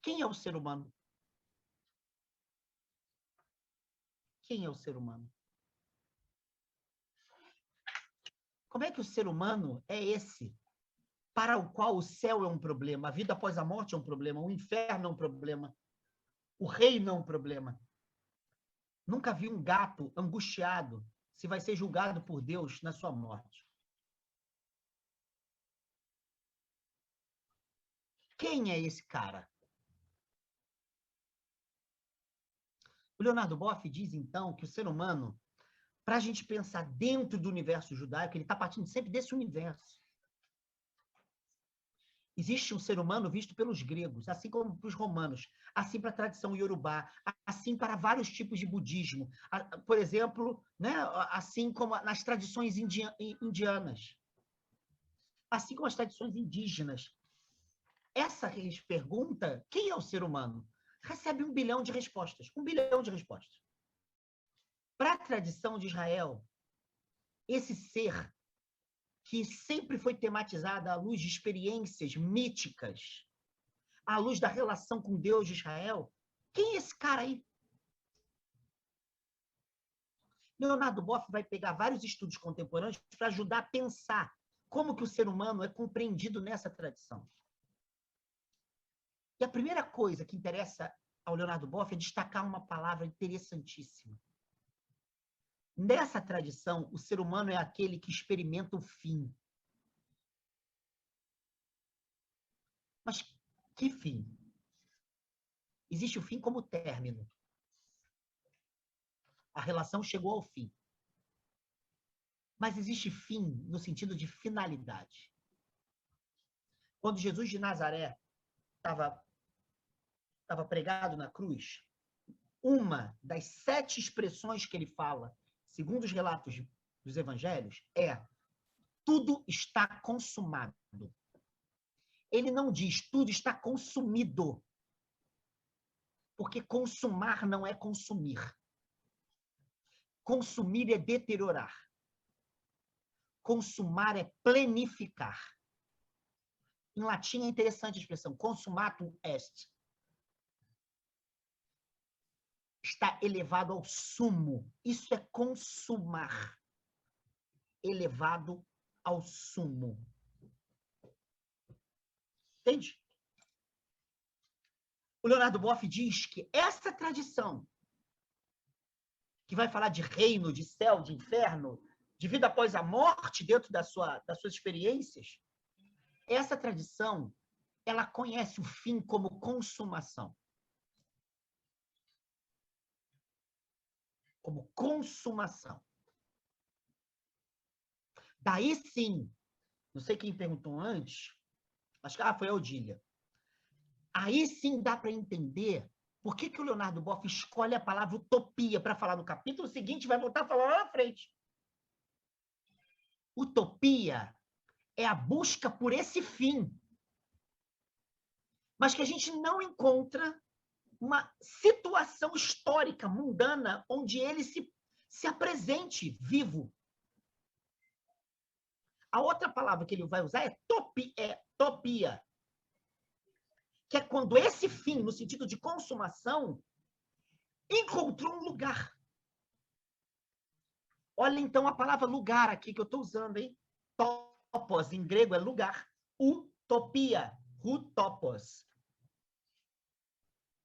Quem é o ser humano? Quem é o ser humano? Como é que o ser humano é esse para o qual o céu é um problema, a vida após a morte é um problema, o inferno é um problema, o reino é um problema? Nunca vi um gato angustiado se vai ser julgado por Deus na sua morte. Quem é esse cara? O Leonardo Boff diz, então, que o ser humano, para a gente pensar dentro do universo judaico, ele está partindo sempre desse universo. Existe um ser humano visto pelos gregos, assim como para os romanos, assim para a tradição iorubá, assim para vários tipos de budismo. Por exemplo, né, assim como nas tradições indianas, assim como as tradições indígenas. Essa pergunta, quem é o ser humano? Recebe 1 bilhão de respostas. 1 bilhão de respostas. Para a tradição de Israel, esse ser que sempre foi tematizado à luz de experiências míticas, à luz da relação com Deus de Israel, quem é esse cara aí? Leonardo Boff vai pegar vários estudos contemporâneos para ajudar a pensar como que o ser humano é compreendido nessa tradição. E a primeira coisa que interessa ao Leonardo Boff é destacar uma palavra interessantíssima. Nessa tradição, o ser humano é aquele que experimenta o fim. Mas que fim? Existe o fim como término. A relação chegou ao fim. Mas existe fim no sentido de finalidade. Quando Jesus de Nazaré estava pregado na cruz, uma das 7 expressões que ele fala, segundo os relatos dos evangelhos, é: tudo está consumado. Ele não diz tudo está consumido, porque consumar não é consumir. Consumir é deteriorar. Consumar é plenificar. Em latim é interessante a expressão consumatum est. Está elevado ao sumo. Isso é consumar. Elevado ao sumo. Entende? O Leonardo Boff diz que essa tradição, que vai falar de reino, de céu, de inferno, de vida após a morte dentro das suas experiências, essa tradição, ela conhece o fim como consumação. Como consumação. Daí sim, não sei quem perguntou antes, acho que foi a Odília. Aí sim dá para entender por que o Leonardo Boff escolhe a palavra utopia para falar no capítulo seguinte e vai voltar a falar lá na frente. Utopia é a busca por esse fim, mas que a gente não encontra uma situação histórica, mundana, onde ele se apresente vivo. A outra palavra que ele vai usar é topia, que é quando esse fim, no sentido de consumação, encontrou um lugar. Olha, então, a palavra lugar aqui que eu estou usando, hein? Topos, em grego, é lugar. Utopia, utopos.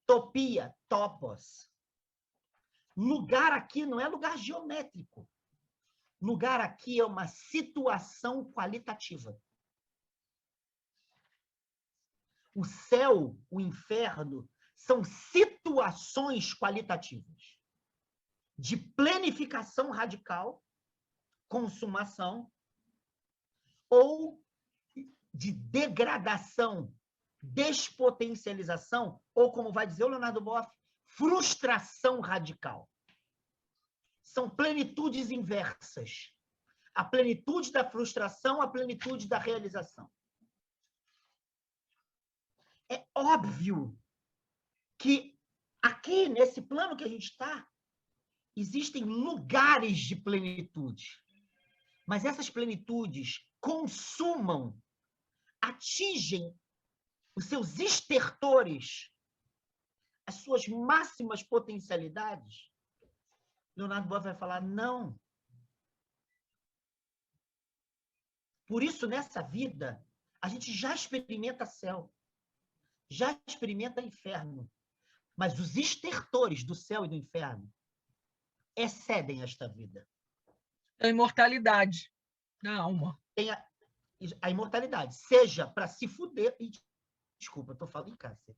Topia, topos. Lugar aqui não é lugar geométrico. Lugar aqui é uma situação qualitativa. O céu, o inferno, são situações qualitativas de planificação radical, consumação, ou de degradação, despotencialização, ou, como vai dizer o Leonardo Boff, frustração radical. São plenitudes inversas. A plenitude da frustração, a plenitude da realização. É óbvio que aqui, nesse plano que a gente está, existem lugares de plenitude. Mas essas plenitudes consumam, atingem os seus estertores, as suas máximas potencialidades. Leonardo Boff vai falar, não. Por isso, nessa vida, a gente já experimenta céu, já experimenta inferno, mas os estertores do céu e do inferno excedem esta vida. A imortalidade da alma. Tem a imortalidade, seja para se fuder... Desculpa, estou falando em câncer.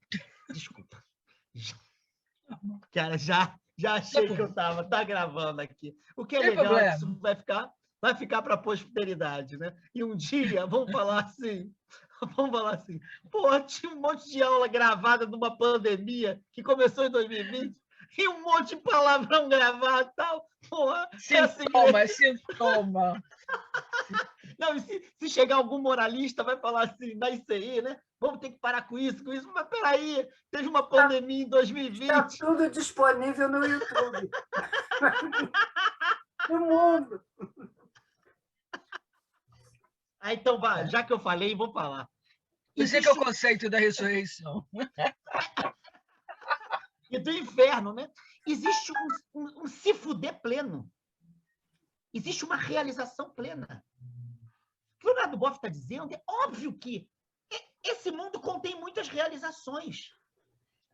Desculpa. Cara, já achei que eu estava gravando aqui. O que é legal é que isso vai ficar para a posteridade, né? E um dia vamos falar assim, pô, tinha um monte de aula gravada numa pandemia que começou em 2020 e um monte de palavrão gravado e tal. Porra, sintoma. Não, se chegar algum moralista, vai falar assim, na ICI, né? Vamos ter que parar com isso. Mas peraí, teve uma pandemia em 2020. Está tudo disponível no YouTube. No mundo. Então, já que eu falei, vou falar. Isso é que é o conceito da ressurreição. E do inferno, né? Existe um se fuder pleno. Existe uma realização plena. O que o Leonardo Boff está dizendo é óbvio que esse mundo contém muitas realizações,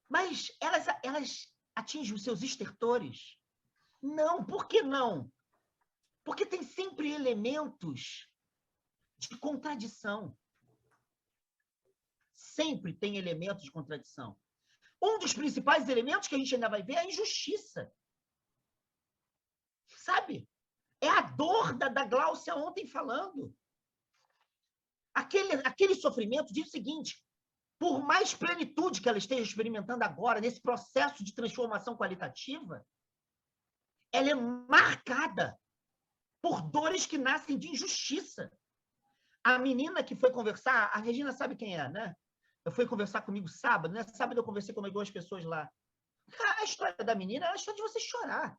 mas elas atingem os seus estertores? Não, por que não? Porque tem sempre elementos de contradição. Sempre tem elementos de contradição. Um dos principais elementos que a gente ainda vai ver é a injustiça. Sabe? É a dor da Gláucia ontem falando. Aquele sofrimento diz o seguinte, por mais plenitude que ela esteja experimentando agora, nesse processo de transformação qualitativa, ela é marcada por dores que nascem de injustiça. A menina que foi conversar, a Regina sabe quem é, né? Eu fui conversar comigo sábado, né? Sábado eu conversei com algumas pessoas lá. A história da menina é a história de você chorar.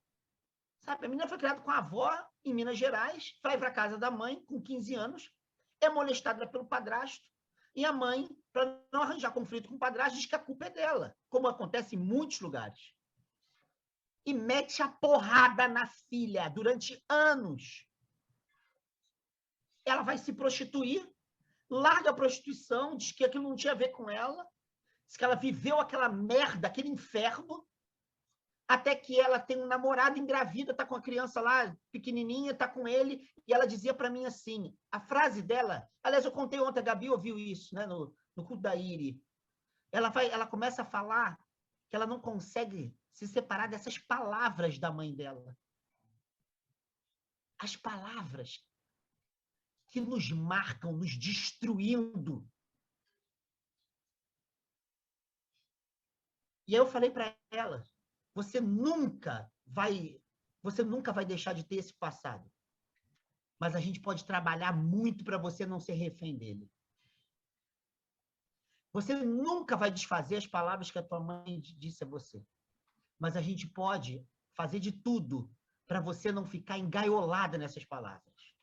Sabe? A menina foi criada com a avó em Minas Gerais, vai para a casa da mãe com 15 anos, é molestada pelo padrasto, e a mãe, para não arranjar conflito com o padrasto, diz que a culpa é dela, como acontece em muitos lugares. E mete a porrada na filha durante anos. Ela vai se prostituir, larga a prostituição, diz que aquilo não tinha a ver com ela, diz que ela viveu aquela merda, aquele inferno, até que ela tem um namorado, engravida, está com a criança lá, pequenininha, está com ele, e ela dizia para mim assim, a frase dela, aliás, eu contei ontem, a Gabi ouviu isso, né, no culto da Iri, ela começa a falar que ela não consegue se separar dessas palavras da mãe dela. As palavras que nos marcam, nos destruindo. E aí eu falei para ela, você nunca vai deixar de ter esse passado. Mas a gente pode trabalhar muito para você não ser refém dele. Você nunca vai desfazer as palavras que a tua mãe disse a você. Mas a gente pode fazer de tudo para você não ficar engaiolada nessas palavras.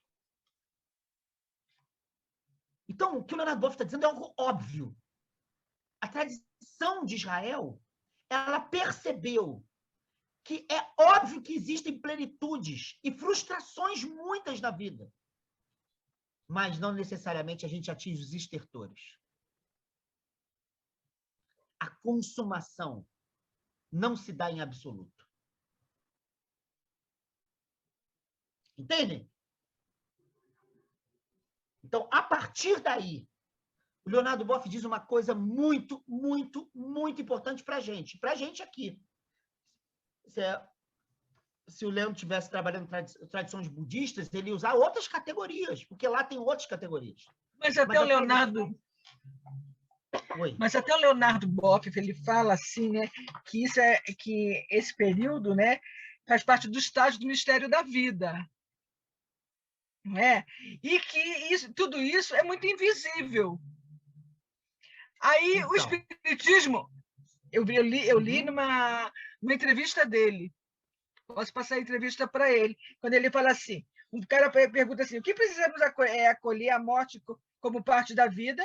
Então, o que o Leonardo Boff está dizendo é algo óbvio. A tradição de Israel, ela percebeu que é óbvio que existem plenitudes e frustrações muitas na vida, mas não necessariamente a gente atinge os estertores. A consumação não se dá em absoluto. Entendem? Então, a partir daí, o Leonardo Boff diz uma coisa muito, muito, muito importante para a gente aqui. Se o Leandro estivesse trabalhando em tradições budistas, ele ia usar outras categorias, porque lá tem outras categorias. Mas até o Leonardo... Oi. Mas até o Leonardo Boff, ele fala assim, né, que esse período, né, faz parte do estágio do mistério da vida. Não é? E que tudo isso é muito invisível. Aí então, o espiritismo, eu li numa entrevista dele, posso passar a entrevista para ele, quando ele fala assim, um cara pergunta assim, o que precisamos acolher a morte como parte da vida,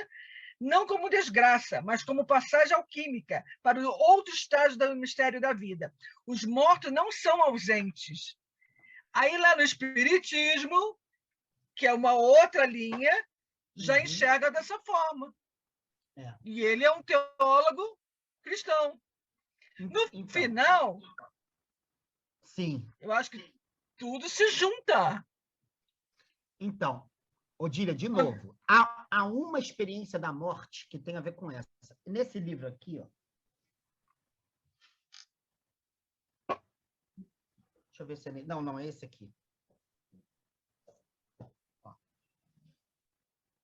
não como desgraça, mas como passagem alquímica para o outro estágio do mistério da vida. Os mortos não são ausentes. Aí lá no espiritismo, que é uma outra linha, já enxerga dessa forma. É. E ele é um teólogo cristão. No final, sim, eu acho que tudo se junta. Então, Odília, de novo, há uma experiência da morte que tem a ver com essa. Nesse livro aqui, ó. Deixa eu ver se é... Não, é esse aqui. Ó.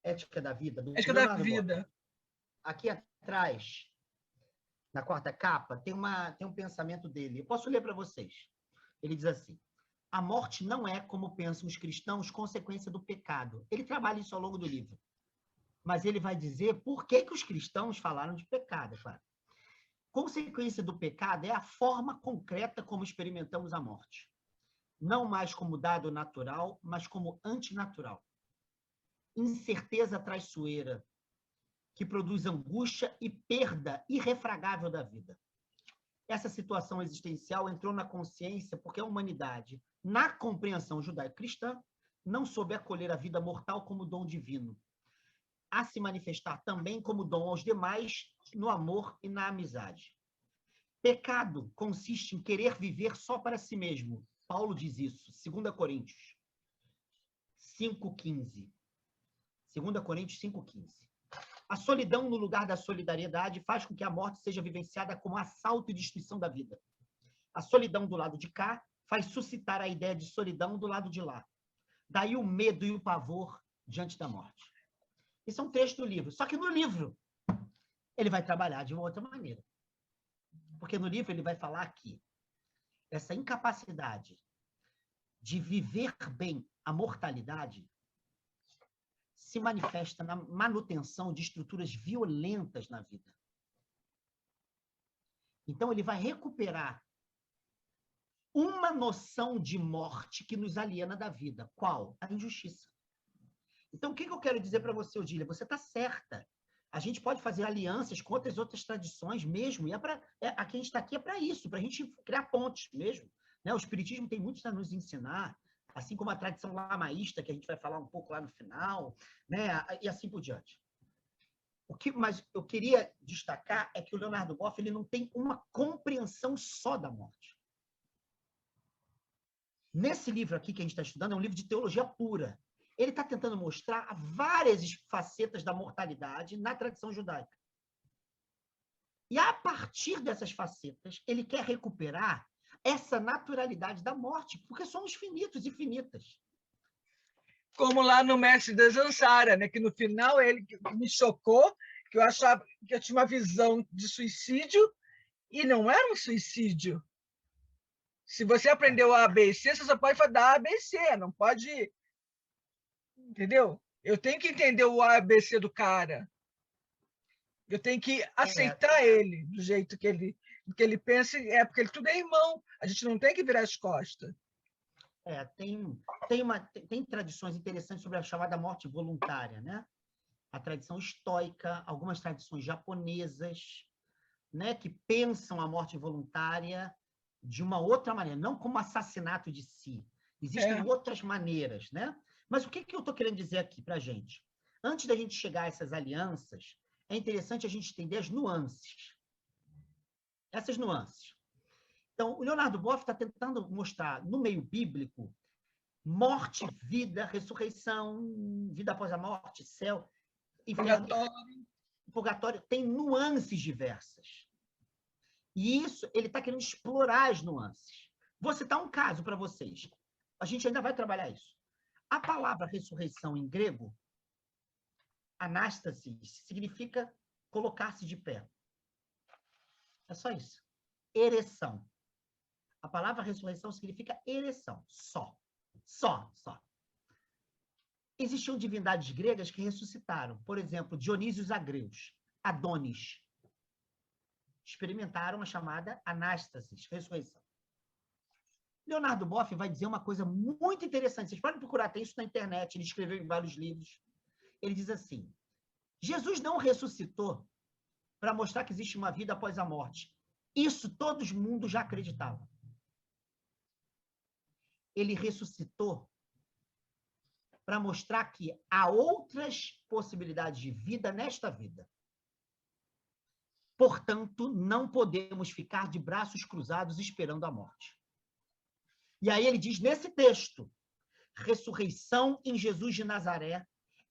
Ética da Vida. Ética da Vida. Aqui atrás, na quarta capa, tem um pensamento dele. Eu posso ler para vocês. Ele diz assim, a morte não é, como pensam os cristãos, consequência do pecado. Ele trabalha isso ao longo do livro. Mas ele vai dizer por que os cristãos falaram de pecado. Claro. Consequência do pecado é a forma concreta como experimentamos a morte. Não mais como dado natural, mas como antinatural. Incerteza traiçoeira, que produz angústia e perda irrefragável da vida. Essa situação existencial entrou na consciência porque a humanidade, na compreensão judaico-cristã, não soube acolher a vida mortal como dom divino, a se manifestar também como dom aos demais no amor e na amizade. Pecado consiste em querer viver só para si mesmo. Paulo diz isso, 2 Coríntios 5,15. 2 Coríntios 5,15. A solidão no lugar da solidariedade faz com que a morte seja vivenciada como assalto e destruição da vida. A solidão do lado de cá faz suscitar a ideia de solidão do lado de lá. Daí o medo e o pavor diante da morte. Esse é um texto do livro. Só que no livro, ele vai trabalhar de uma outra maneira. Porque no livro ele vai falar que essa incapacidade de viver bem a mortalidade se manifesta na manutenção de estruturas violentas na vida. Então, ele vai recuperar uma noção de morte que nos aliena da vida. Qual? A injustiça. Então, o que eu quero dizer para você, Odília? Você está certa. A gente pode fazer alianças com outras tradições mesmo, e aqui a gente está aqui é para isso, para a gente criar pontes mesmo. Né? O Espiritismo tem muito a nos ensinar, assim como a tradição lamaísta, que a gente vai falar um pouco lá no final, né? E assim por diante. Mas eu queria destacar é que o Leonardo Boff ele não tem uma compreensão só da morte. Nesse livro aqui que a gente está estudando, é um livro de teologia pura. Ele está tentando mostrar várias facetas da mortalidade na tradição judaica. E, a partir dessas facetas, ele quer recuperar essa naturalidade da morte, porque somos finitos e finitas. Como lá no Mestre da Zansara, né? Que no final ele me chocou, que eu achava que eu tinha uma visão de suicídio, e não era um suicídio. Se você aprendeu a ABC, você só pode dar ABC, não pode... Entendeu? Eu tenho que entender o ABC do cara. Eu tenho que aceitar ele do jeito que ele pensa, porque tudo é irmão. A gente não tem que virar as costas. Tem tradições interessantes sobre a chamada morte voluntária, né? A tradição estoica, algumas tradições japonesas, né, que pensam a morte voluntária de uma outra maneira, não como assassinato de si. Existem outras maneiras, né? Mas o que eu estou querendo dizer aqui para a gente? Antes da gente chegar a essas alianças, é interessante a gente entender as nuances. Essas nuances. Então, o Leonardo Boff está tentando mostrar, no meio bíblico, morte, vida, ressurreição, vida após a morte, céu, inferno, purgatório, tem nuances diversas. E isso, ele está querendo explorar as nuances. Vou citar um caso para vocês. A gente ainda vai trabalhar isso. A palavra ressurreição em grego, anástasis, significa colocar-se de pé. É só isso. Ereção. A palavra ressurreição significa ereção. Só. Existiam divindades gregas que ressuscitaram. Por exemplo, Dionísio Zagreus, Adonis. Experimentaram a chamada anástasis, ressurreição. Leonardo Boff vai dizer uma coisa muito interessante. Vocês podem procurar, tem isso na internet, ele escreveu em vários livros. Ele diz assim, Jesus não ressuscitou para mostrar que existe uma vida após a morte. Isso todo mundo já acreditava. Ele ressuscitou para mostrar que há outras possibilidades de vida nesta vida. Portanto, não podemos ficar de braços cruzados esperando a morte. E aí ele diz nesse texto, ressurreição em Jesus de Nazaré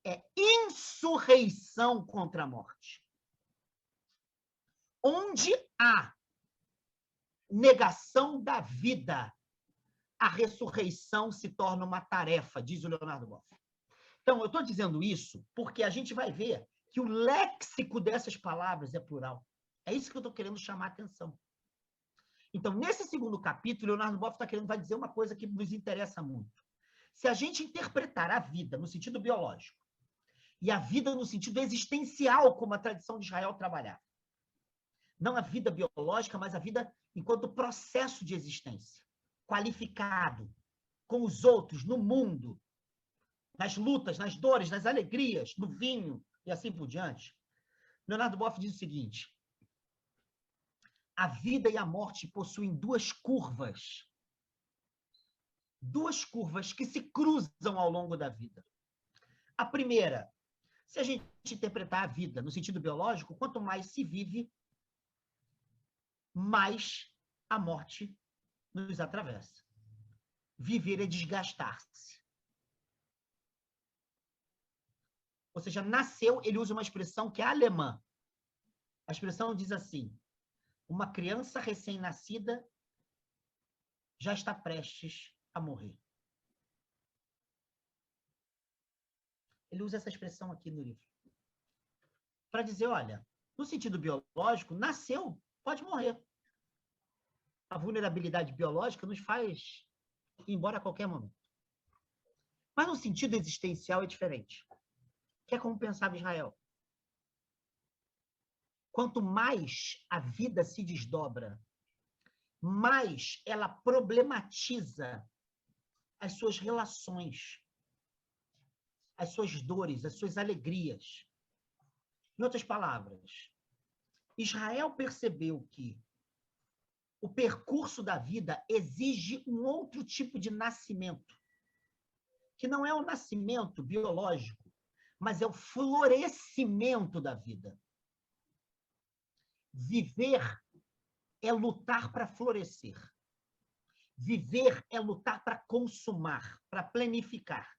é insurreição contra a morte. Onde há negação da vida, a ressurreição se torna uma tarefa, diz o Leonardo Boff. Então, eu estou dizendo isso porque a gente vai ver que o léxico dessas palavras é plural. É isso que eu estou querendo chamar a atenção. Então, nesse segundo capítulo, Leonardo Boff vai dizer uma coisa que nos interessa muito. Se a gente interpretar a vida no sentido biológico e a vida no sentido existencial, como a tradição de Israel trabalhava, não a vida biológica, mas a vida enquanto processo de existência, qualificado, com os outros, no mundo, nas lutas, nas dores, nas alegrias, no vinho e assim por diante. Leonardo Boff diz o seguinte, a vida e a morte possuem duas curvas que se cruzam ao longo da vida. A primeira, se a gente interpretar a vida no sentido biológico, quanto mais se vive, mais a morte nos atravessa. Viver é desgastar-se. Ou seja, nasceu, ele usa uma expressão que é alemã. A expressão diz assim, uma criança recém-nascida já está prestes a morrer. Ele usa essa expressão aqui no livro. Para dizer, olha, no sentido biológico, nasceu, pode morrer. A vulnerabilidade biológica nos faz ir embora a qualquer momento. Mas no sentido existencial é diferente. Que é como pensava Israel. Quanto mais a vida se desdobra mais ela problematiza as suas relações, as suas dores, as suas alegrias. Em outras palavras, Israel percebeu que o percurso da vida exige um outro tipo de nascimento, que não é o nascimento biológico, mas é o florescimento da vida. Viver é lutar para florescer. Viver é lutar para consumar, para planificar.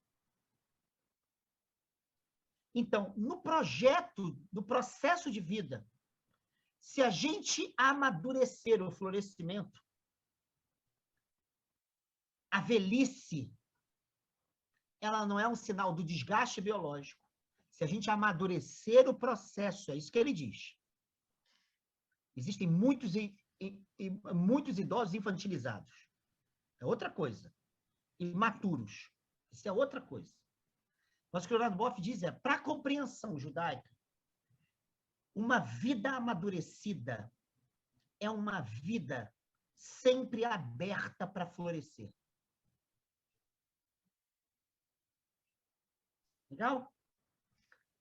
Então, no processo de vida, se a gente amadurecer o florescimento, a velhice, ela não é um sinal do desgaste biológico. Se a gente amadurecer o processo, é isso que ele diz. Existem muitos idosos infantilizados. É outra coisa. Imaturos. Isso é outra coisa. Mas o que o Leonardo Boff diz é, para a compreensão judaica, uma vida amadurecida é uma vida sempre aberta para florescer. Legal?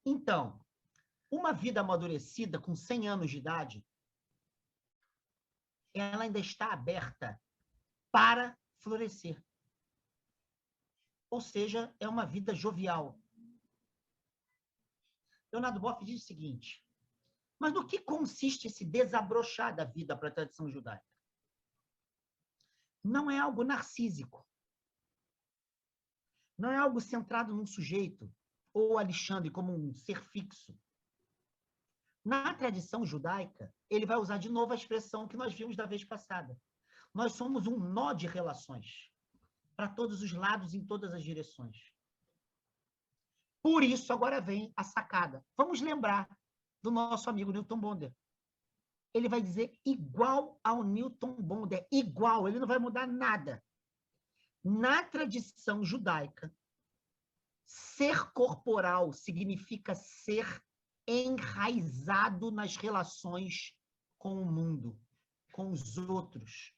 Então, uma vida amadurecida com 100 anos de idade, ela ainda está aberta para florescer. Ou seja, é uma vida jovial. Leonardo Boff diz o seguinte, mas no que consiste esse desabrochar da vida para a tradição judaica? Não é algo narcísico. Não é algo centrado num sujeito, ou Alexandre como um ser fixo. Na tradição judaica, ele vai usar de novo a expressão que nós vimos da vez passada. Nós somos um nó de relações, para todos os lados, em todas as direções. Por isso, agora vem a sacada. Vamos lembrar do nosso amigo Newton Bonder. Ele vai dizer igual ao Newton Bonder, igual, ele não vai mudar nada. Na tradição judaica, ser corporal significa ser enraizado nas relações com o mundo, com os outros.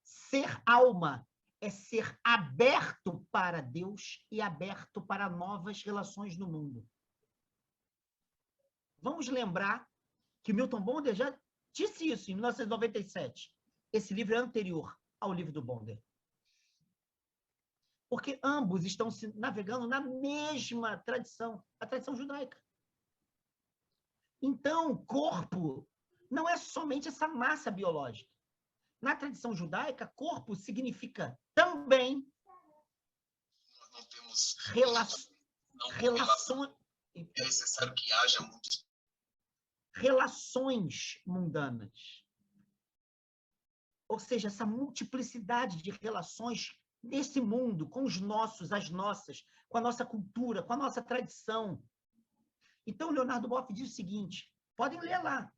Ser alma é ser aberto para Deus e aberto para novas relações no mundo. Vamos lembrar que Milton Bonder já disse isso em 1997. Esse livro é anterior ao livro do Bonder. Porque ambos estão se navegando na mesma tradição, a tradição judaica. Então, corpo não é somente essa massa biológica. Na tradição judaica, corpo significa também relações. É necessário que haja muitos relações mundanas. Ou seja, essa multiplicidade de relações nesse mundo, com os nossos, as nossas, com a nossa cultura, com a nossa tradição. Então, Leonardo Boff diz o seguinte, podem ler lá.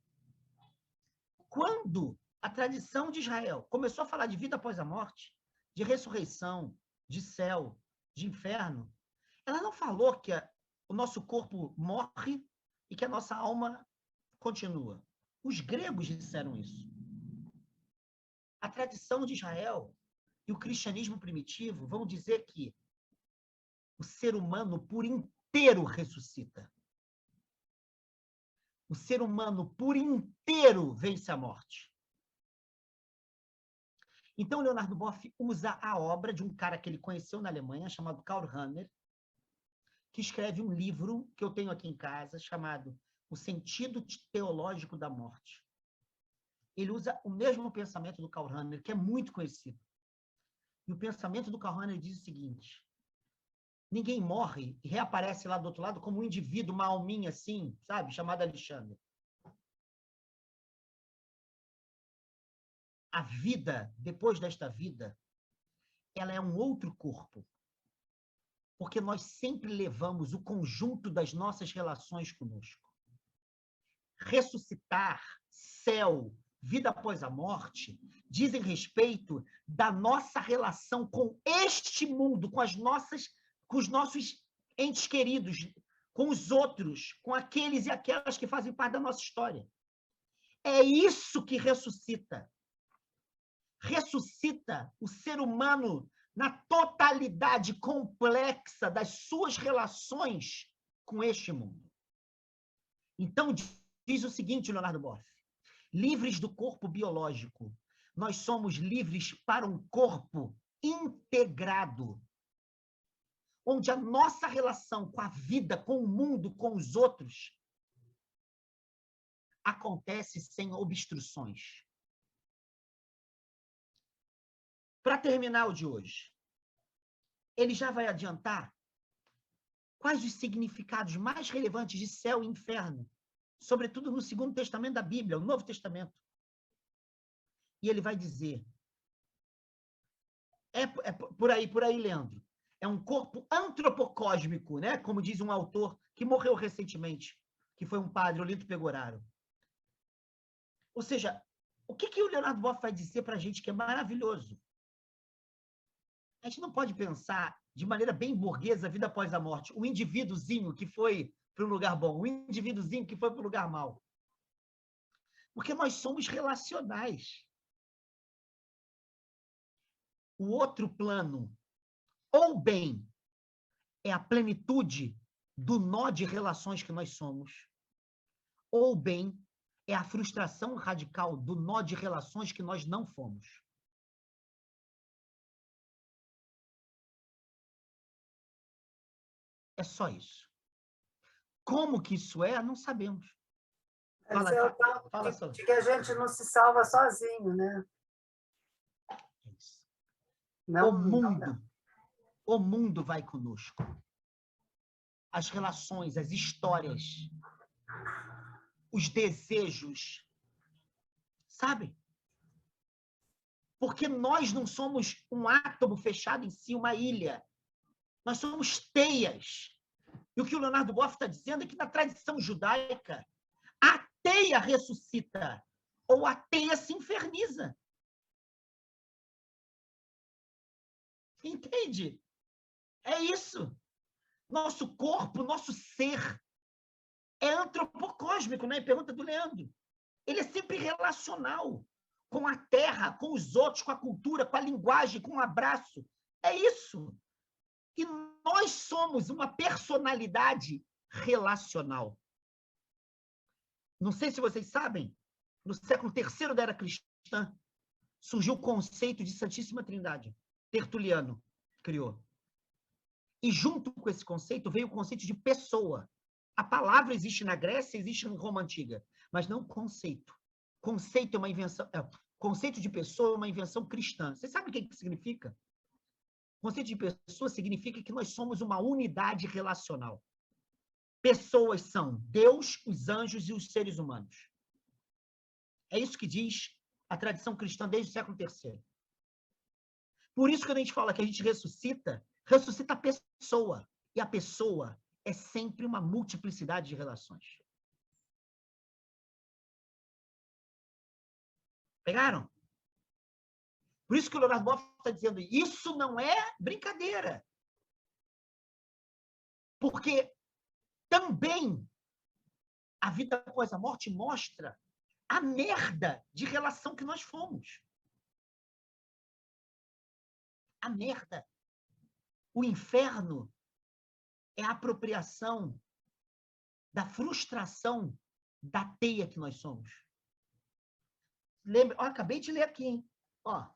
Quando a tradição de Israel começou a falar de vida após a morte, de ressurreição, de céu, de inferno, ela não falou que o nosso corpo morre e que a nossa alma continua. Os gregos disseram isso. A tradição de Israel e o cristianismo primitivo vão dizer que o ser humano por inteiro ressuscita. O ser humano por inteiro vence a morte. Então, Leonardo Boff usa a obra de um cara que ele conheceu na Alemanha, chamado Karl Rahner, que escreve um livro que eu tenho aqui em casa, chamado O Sentido Teológico da Morte. Ele usa o mesmo pensamento do Karl Rahner, que é muito conhecido. E o pensamento do Karl Rahner diz o seguinte, ninguém morre e reaparece lá do outro lado como um indivíduo, uma alminha assim, sabe, chamado Alexandre. A vida, depois desta vida, ela é um outro corpo. Porque nós sempre levamos o conjunto das nossas relações conosco. Ressuscitar, céu, vida após a morte, dizem respeito da nossa relação com este mundo, com os nossos entes queridos, com os outros, com aqueles e aquelas que fazem parte da nossa história. É isso que ressuscita. Ressuscita o ser humano na totalidade complexa das suas relações com este mundo. Então, diz o seguinte, Leonardo Boff: livres do corpo biológico, nós somos livres para um corpo integrado, onde a nossa relação com a vida, com o mundo, com os outros, acontece sem obstruções. Para terminar o de hoje, ele já vai adiantar quais os significados mais relevantes de céu e inferno, sobretudo no Segundo Testamento da Bíblia, o Novo Testamento. E ele vai dizer, por aí, Leandro, é um corpo antropocósmico, né? Como diz um autor que morreu recentemente, que foi um padre, Olinto Pegoraro. Ou seja, o que o Leonardo Boff vai dizer para a gente que é maravilhoso? A gente não pode pensar de maneira bem burguesa a vida após a morte. O indivíduozinho que foi para um lugar bom, o indivíduozinho que foi para um lugar mau. Porque nós somos relacionais. O outro plano, ou bem, é a plenitude do nó de relações que nós somos, ou bem, é a frustração radical do nó de relações que nós não fomos. É só isso. Como que isso é, não sabemos. Fala, de que a gente não se salva sozinho, né? É isso. O mundo vai conosco. As relações, as histórias, os desejos, sabe? Porque nós não somos um átomo fechado em si, uma ilha. Nós somos teias. E o que o Leonardo Boff está dizendo é que na tradição judaica, a teia ressuscita, ou a teia se inferniza. Entende? É isso. Nosso corpo, nosso ser é antropocósmico, né? Pergunta do Leandro. Ele é sempre relacional com a terra, com os outros, com a cultura, com a linguagem, com o abraço. É isso. E nós somos uma personalidade relacional. Não sei se vocês sabem, no século III da era cristã, surgiu o conceito de Santíssima Trindade. Tertuliano criou. E junto com esse conceito veio o conceito de pessoa. A palavra existe na Grécia, existe em Roma Antiga, mas não conceito. Conceito é uma invenção, conceito de pessoa é uma invenção cristã. Você sabe o que significa? Conceito de pessoa significa que nós somos uma unidade relacional. Pessoas são Deus, os anjos e os seres humanos. É isso que diz a tradição cristã desde o século III. Por isso que a gente fala que a gente ressuscita a pessoa. E a pessoa é sempre uma multiplicidade de relações. Pegaram? Por isso que o Leonardo Boff está dizendo, isso não é brincadeira. Porque também a vida após a morte mostra a merda de relação que nós fomos. A merda. O inferno é a apropriação da frustração da teia que nós somos. Lembra? Ó, acabei de ler aqui, hein? Ó,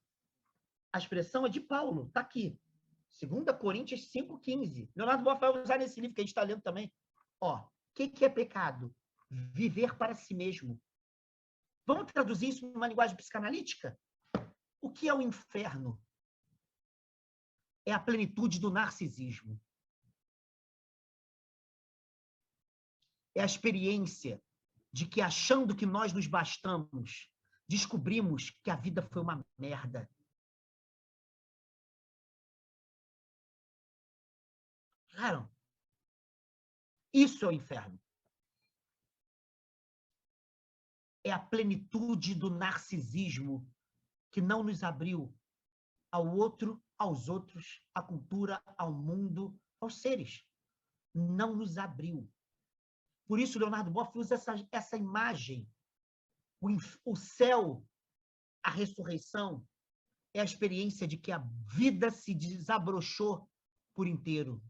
a expressão é de Paulo, está aqui. 2 Coríntios 5,15. Leonardo Boff vai usar nesse livro que a gente está lendo também. Ó, o que é pecado? Viver para si mesmo. Vamos traduzir isso numa linguagem psicanalítica? O que é o inferno? É a plenitude do narcisismo. É a experiência de que, achando que nós nos bastamos, descobrimos que a vida foi uma merda. Claro. Isso é o inferno. É a plenitude do narcisismo que não nos abriu ao outro, aos outros, à cultura, ao mundo, aos seres. Não nos abriu. Por isso, Leonardo Boff usa essa imagem O céu, a ressurreição, é a experiência de que a vida se desabrochou por inteiro.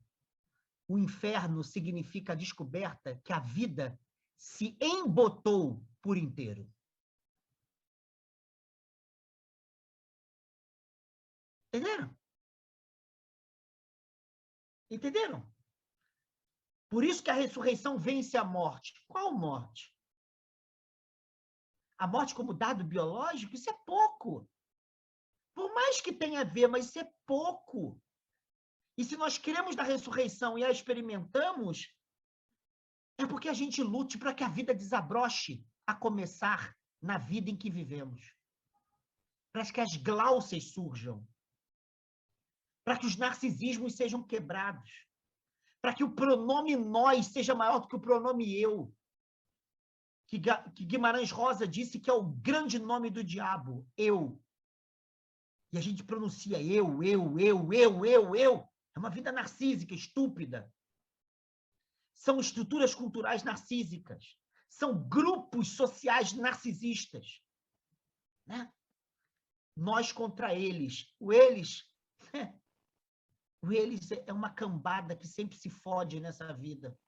O inferno significa a descoberta que a vida se embotou por inteiro. Entenderam? Entenderam? Por isso que a ressurreição vence a morte. Qual morte? A morte como dado biológico? Isso é pouco. Por mais que tenha a ver, mas isso é pouco. E se nós cremos na ressurreição e a experimentamos, é porque a gente lute para que a vida desabroche, a começar na vida em que vivemos. Para que as gláucias surjam. Para que os narcisismos sejam quebrados. Para que o pronome nós seja maior do que o pronome eu. Que Guimarães Rosa disse que é o grande nome do diabo, eu. E a gente pronuncia eu. É uma vida narcísica, estúpida. São estruturas culturais narcísicas. São grupos sociais narcisistas. Né? Nós contra eles. O eles é uma cambada que sempre se fode nessa vida.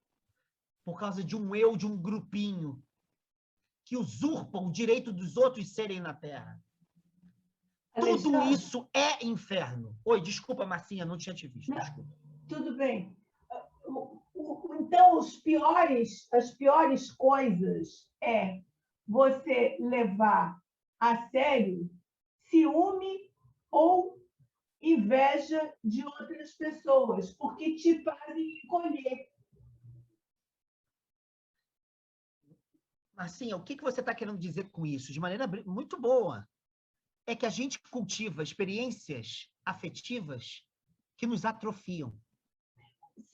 Por causa de um eu, de um grupinho, que usurpam o direito dos outros serem na Terra. Tudo isso é inferno. Oi, desculpa, Marcinha, não tinha te visto. Desculpa. Tudo bem. Então, as piores coisas é você levar a sério ciúme ou inveja de outras pessoas, porque te fazem encolher. Marcinha, o que você está querendo dizer com isso? De maneira muito boa. É que a gente cultiva experiências afetivas que nos atrofiam.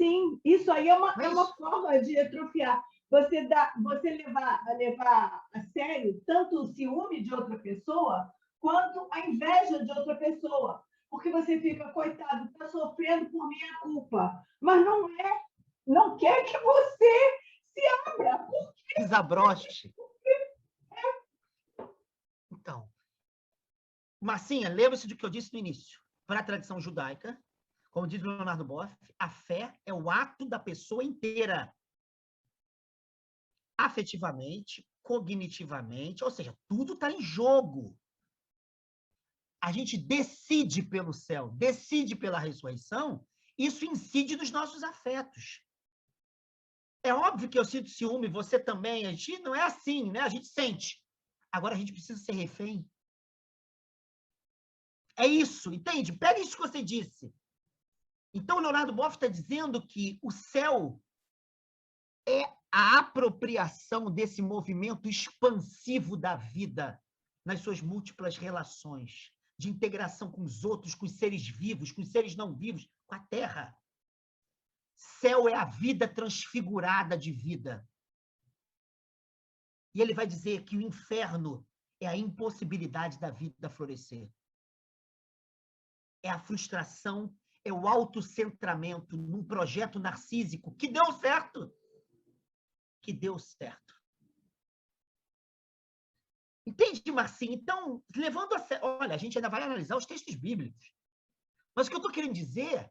Sim, isso aí é uma forma de atrofiar. Você levar a sério tanto o ciúme de outra pessoa quanto a inveja de outra pessoa. Porque você fica, coitado, está sofrendo por minha culpa. Mas não quer que você se abra. Por quê? Desabroche. Então, Marcinha, lembre-se do que eu disse no início. Para a tradição judaica, como diz Leonardo Boff, a fé é o ato da pessoa inteira. Afetivamente, cognitivamente, ou seja, tudo está em jogo. A gente decide pelo céu, decide pela ressurreição, isso incide nos nossos afetos. É óbvio que eu sinto ciúme, você também, a gente não é assim, né? A gente sente. Agora a gente precisa ser refém. É isso, entende? Pega isso que você disse. Então, o Leonardo Boff está dizendo que o céu é a apropriação desse movimento expansivo da vida nas suas múltiplas relações, de integração com os outros, com os seres vivos, com os seres não vivos, com a Terra. Céu é a vida transfigurada de vida. E ele vai dizer que o inferno é a impossibilidade da vida florescer. É a frustração, é o autocentramento num projeto narcísico que deu certo. Que deu certo. Entende, Marcinho? Então, levando a sério... Olha, a gente ainda vai analisar os textos bíblicos. Mas o que eu estou querendo dizer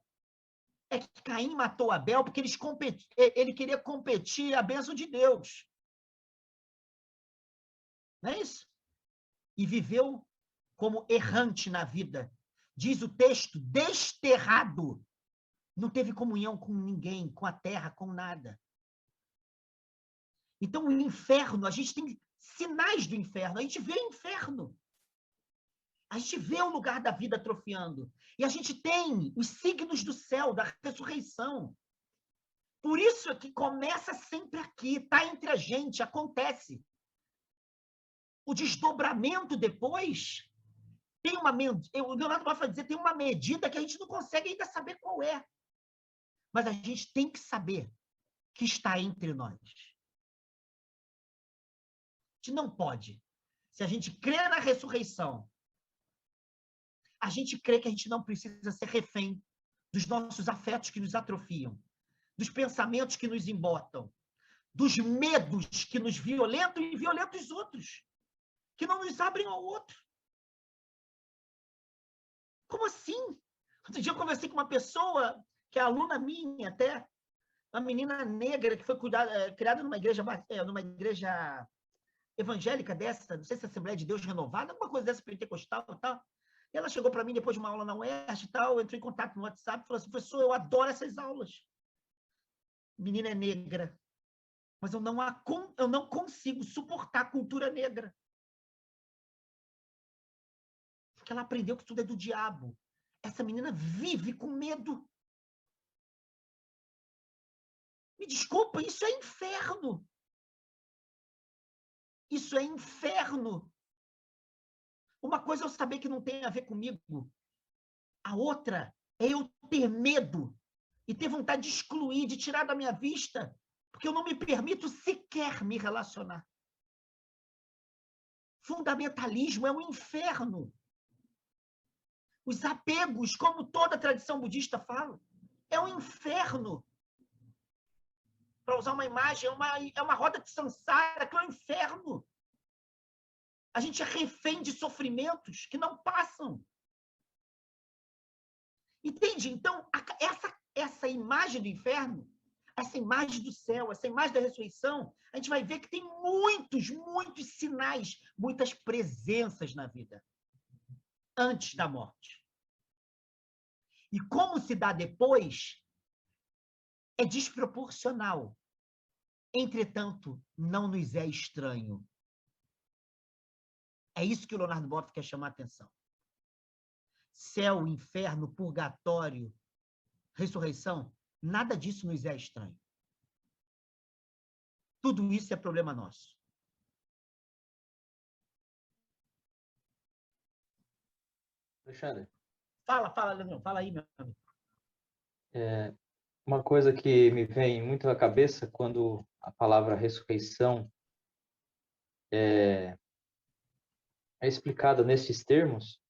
é que Caim matou Abel porque ele queria competir a bênção de Deus. Não é isso? E viveu como errante na vida. Diz o texto, desterrado. Não teve comunhão com ninguém, com a terra, com nada. Então, o inferno, a gente tem sinais do inferno. A gente vê o inferno. A gente vê o lugar da vida atrofiando. E a gente tem os signos do céu, da ressurreição. Por isso é que começa sempre aqui, está entre a gente, acontece. O desdobramento depois tem uma... O Leonardo vai dizer, tem uma medida que a gente não consegue ainda saber qual é. Mas a gente tem que saber que está entre nós. A gente não pode. Se a gente crê na ressurreição, a gente crê que a gente não precisa ser refém dos nossos afetos que nos atrofiam, dos pensamentos que nos embotam, dos medos que nos violentam e violentam os outros. que não nos abrem ao outro. Como assim? Outro dia eu conversei com uma pessoa, que é aluna minha até, uma menina negra que foi criada numa igreja evangélica dessa, não sei se é Assembleia de Deus Renovada, alguma coisa dessa pentecostal e tal. E ela chegou para mim depois de uma aula na UERJ e tal, entrou em contato no WhatsApp e falou assim, professor, eu adoro essas aulas. Menina é negra, mas eu não consigo suportar a cultura negra. Porque ela aprendeu que tudo é do diabo. Essa menina vive com medo. Me desculpa, isso é inferno. Isso é inferno. Uma coisa é eu saber que não tem a ver comigo. A outra é eu ter medo e ter vontade de excluir, de tirar da minha vista, porque eu não me permito sequer me relacionar. Fundamentalismo é um inferno. Os apegos, como toda a tradição budista fala, é um inferno. Para usar uma imagem, é uma roda de samsara, que é um inferno. A gente é refém de sofrimentos que não passam. Entende? Então, essa imagem do inferno, essa imagem do céu, essa imagem da ressurreição, a gente vai ver que tem muitos sinais, muitas presenças na vida, antes da morte. E como se dá depois, é desproporcional. Entretanto, não nos é estranho. É isso que o Leonardo Boff quer chamar a atenção. Céu, inferno, purgatório, ressurreição, nada disso nos é estranho. Tudo isso é problema nosso. Alexandre, Fala, Leandro. Fala aí, meu amigo. uma coisa que me vem muito à cabeça quando a palavra ressurreição é explicada nesses termos,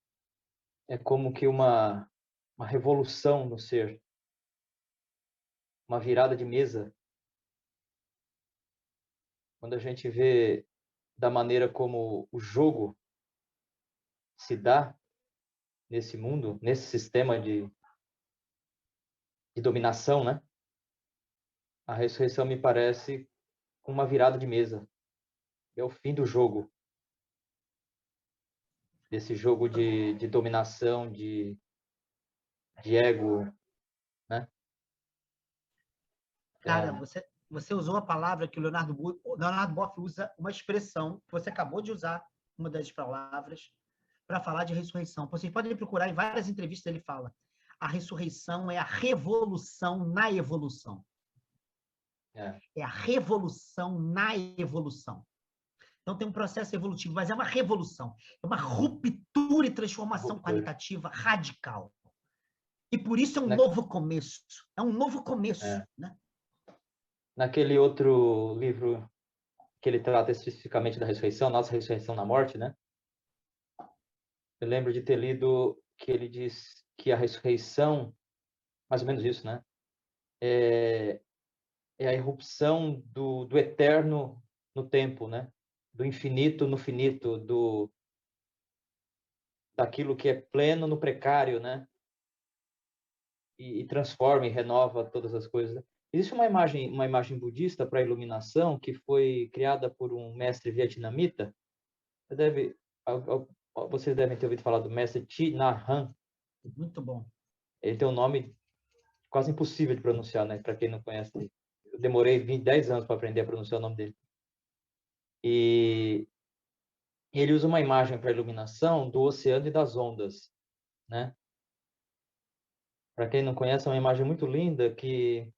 é como que uma revolução no ser, uma virada de mesa. Quando a gente vê da maneira como o jogo se dá nesse mundo, nesse sistema de dominação, né? A ressurreição me parece uma virada de mesa. É o fim do jogo. Desse jogo de dominação, de ego, né? Cara, você usou a palavra que o Leonardo Boff usa, uma expressão que você acabou de usar, uma das palavras, para falar de ressurreição. Vocês podem procurar, em várias entrevistas ele fala, a ressurreição é a revolução na evolução. É a revolução na evolução. Então tem um processo evolutivo, mas é uma revolução. É uma ruptura e transformação qualitativa radical. E por isso é um novo começo. É um novo começo, né? Naquele outro livro que ele trata especificamente da ressurreição, Nossa Ressurreição na Morte, né? Eu lembro de ter lido que ele diz que a ressurreição, mais ou menos isso, né? É a irrupção do eterno no tempo, né? Do infinito no finito, daquilo que é pleno no precário, né? E transforma e renova todas as coisas. Existe uma imagem budista para a iluminação que foi criada por um mestre vietnamita. Vocês devem ter ouvido falar do mestre Thich Nhat Hanh. Muito bom. Ele tem um nome quase impossível de pronunciar, né? Para quem não conhece. Eu demorei 10 anos para aprender a pronunciar o nome dele. E ele usa uma imagem para a iluminação do oceano e das ondas, né? Para quem não conhece, é uma imagem muito linda que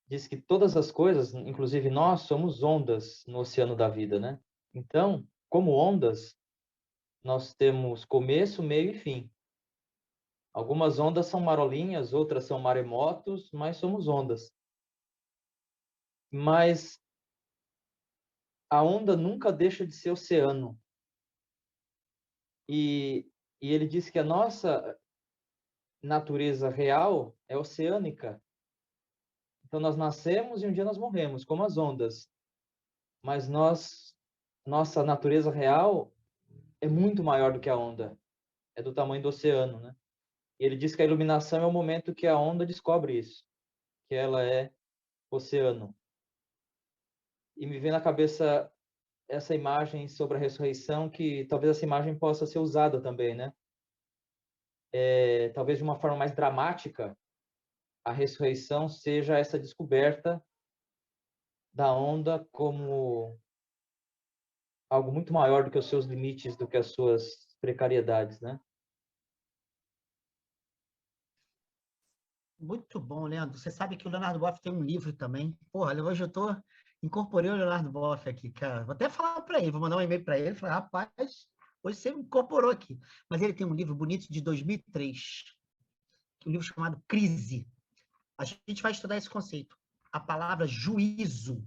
diz que todas as coisas, inclusive nós, somos ondas no oceano da vida, né? Então, como ondas, nós temos começo, meio e fim. Algumas ondas são marolinhas, outras são maremotos, mas somos ondas. Mas a onda nunca deixa de ser oceano. E ele diz que a nossa natureza real é oceânica. Então, nós nascemos e um dia nós morremos, como as ondas. Mas nós nossa natureza real é muito maior do que a onda. É do tamanho do oceano, né? E ele diz que a iluminação é o momento que a onda descobre isso, que ela é oceano. E me vem na cabeça essa imagem sobre a ressurreição, que talvez essa imagem possa ser usada também, né? Talvez de uma forma mais dramática, a ressurreição seja essa descoberta da onda como algo muito maior do que os seus limites, do que as suas precariedades, né? Muito bom, Leandro. Você sabe que o Leonardo Boff tem um livro também. Porra, hoje incorporei o Leonardo Boff aqui, cara. Vou até falar para ele, vou mandar um e-mail para ele, falar, rapaz, hoje você me incorporou aqui. Mas ele tem um livro bonito de 2003, um livro chamado Crise. A gente vai estudar esse conceito. A palavra juízo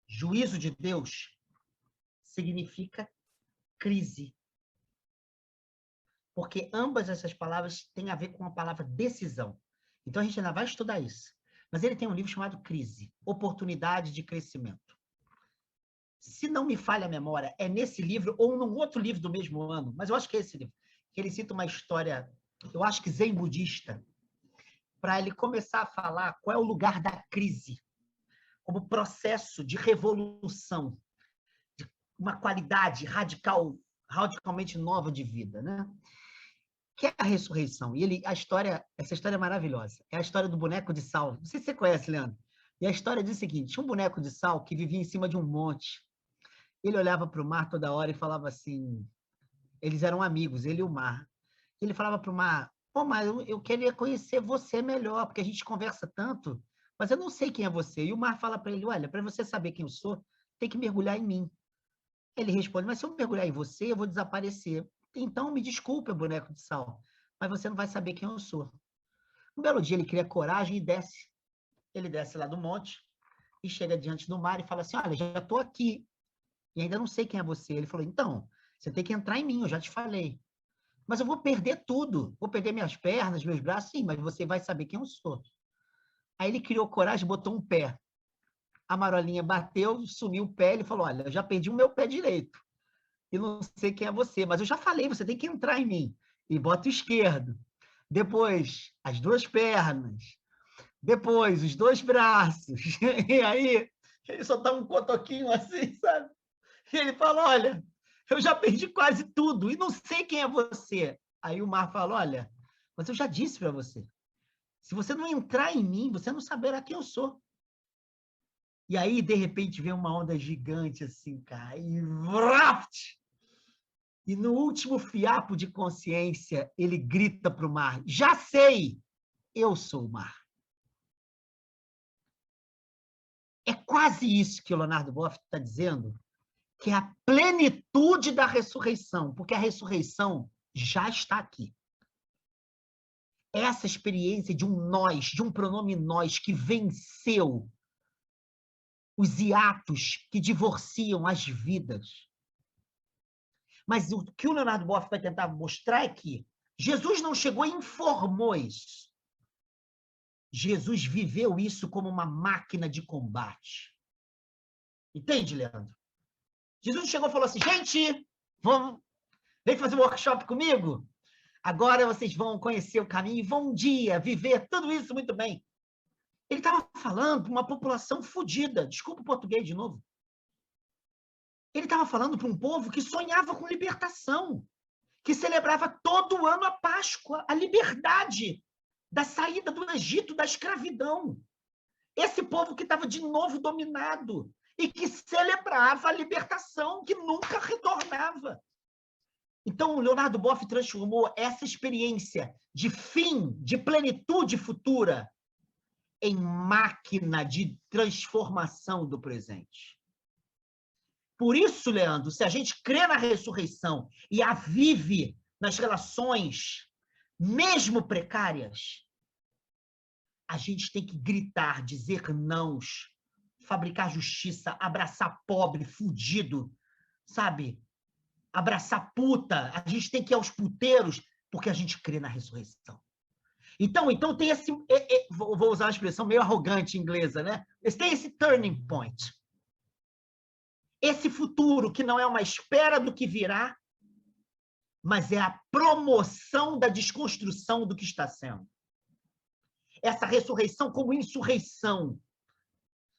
de Deus, significa crise. Porque ambas essas palavras têm a ver com a palavra decisão. Então, a gente ainda vai estudar isso. Mas ele tem um livro chamado Crise, Oportunidade de Crescimento. Se não me falha a memória, é nesse livro ou num outro livro do mesmo ano, mas eu acho que é esse livro, que ele cita uma história, eu acho que zen budista, para ele começar a falar qual é o lugar da crise, como processo de revolução, de uma qualidade radicalmente nova de vida, né? Que é a ressurreição. E essa história é maravilhosa. É a história do boneco de sal. Não sei se você conhece, Leandro. E a história diz o seguinte: tinha um boneco de sal que vivia em cima de um monte. Ele olhava para o mar toda hora e falava assim... Eles eram amigos, ele e o mar. Ele falava para o mar: pô, mas eu queria conhecer você melhor, porque a gente conversa tanto, mas eu não sei quem é você. E o mar fala para ele: olha, para você saber quem eu sou, tem que mergulhar em mim. Ele responde: mas se eu mergulhar em você, eu vou desaparecer. Então, me desculpa, boneco de sal, mas você não vai saber quem eu sou. Um belo dia, ele cria coragem e desce. Ele desce lá do monte e chega diante do mar e fala assim: olha, já estou aqui e ainda não sei quem é você. Ele falou: então, você tem que entrar em mim, eu já te falei. Mas eu vou perder tudo. Vou perder minhas pernas, meus braços, sim, mas você vai saber quem eu sou. Aí ele criou coragem, botou um pé. A marolinha bateu, sumiu o pé, ele falou: olha, eu já perdi o meu pé direito. E não sei quem é você, mas eu já falei, você tem que entrar em mim. E bota o esquerdo. Depois, as duas pernas. Depois, os dois braços. E aí, ele só dá um cotoquinho assim, sabe? E ele fala: olha, eu já perdi quase tudo e não sei quem é você. Aí o mar fala: olha, mas eu já disse para você. Se você não entrar em mim, você não saberá quem eu sou. E aí, de repente, vem uma onda gigante assim, cara, e vraft! E no último fiapo de consciência, ele grita para o mar: já sei, eu sou o mar. É quase isso que o Leonardo Boff está dizendo, que é a plenitude da ressurreição, porque a ressurreição já está aqui. Essa experiência de um nós, de um pronome nós, que venceu os hiatos que divorciam as vidas. Mas o que o Leonardo Boff vai tentar mostrar é que Jesus não chegou e informou isso. Jesus viveu isso como uma máquina de combate. Entende, Leandro? Jesus chegou e falou assim: gente, vem fazer um workshop comigo? Agora vocês vão conhecer o caminho e vão um dia viver tudo isso muito bem. Ele estava falando para uma população fodida. Desculpa o português de novo. Ele estava falando para um povo que sonhava com libertação, que celebrava todo ano a Páscoa, a liberdade da saída do Egito, da escravidão. Esse povo que estava de novo dominado e que celebrava a libertação, que nunca retornava. Então, o Leonardo Boff transformou essa experiência de fim, de plenitude futura, em máquina de transformação do presente. Por isso, Leandro, se a gente crê na ressurreição e a vive nas relações, mesmo precárias, a gente tem que gritar, dizer nãos, fabricar justiça, abraçar pobre, fudido, sabe? Abraçar puta. A gente tem que ir aos puteiros porque a gente crê na ressurreição. Então tem esse... vou usar uma expressão meio arrogante inglesa, né? Mas tem esse turning point. esse futuro que não é uma espera do que virá, mas é a promoção da desconstrução do que está sendo. Essa ressurreição como insurreição,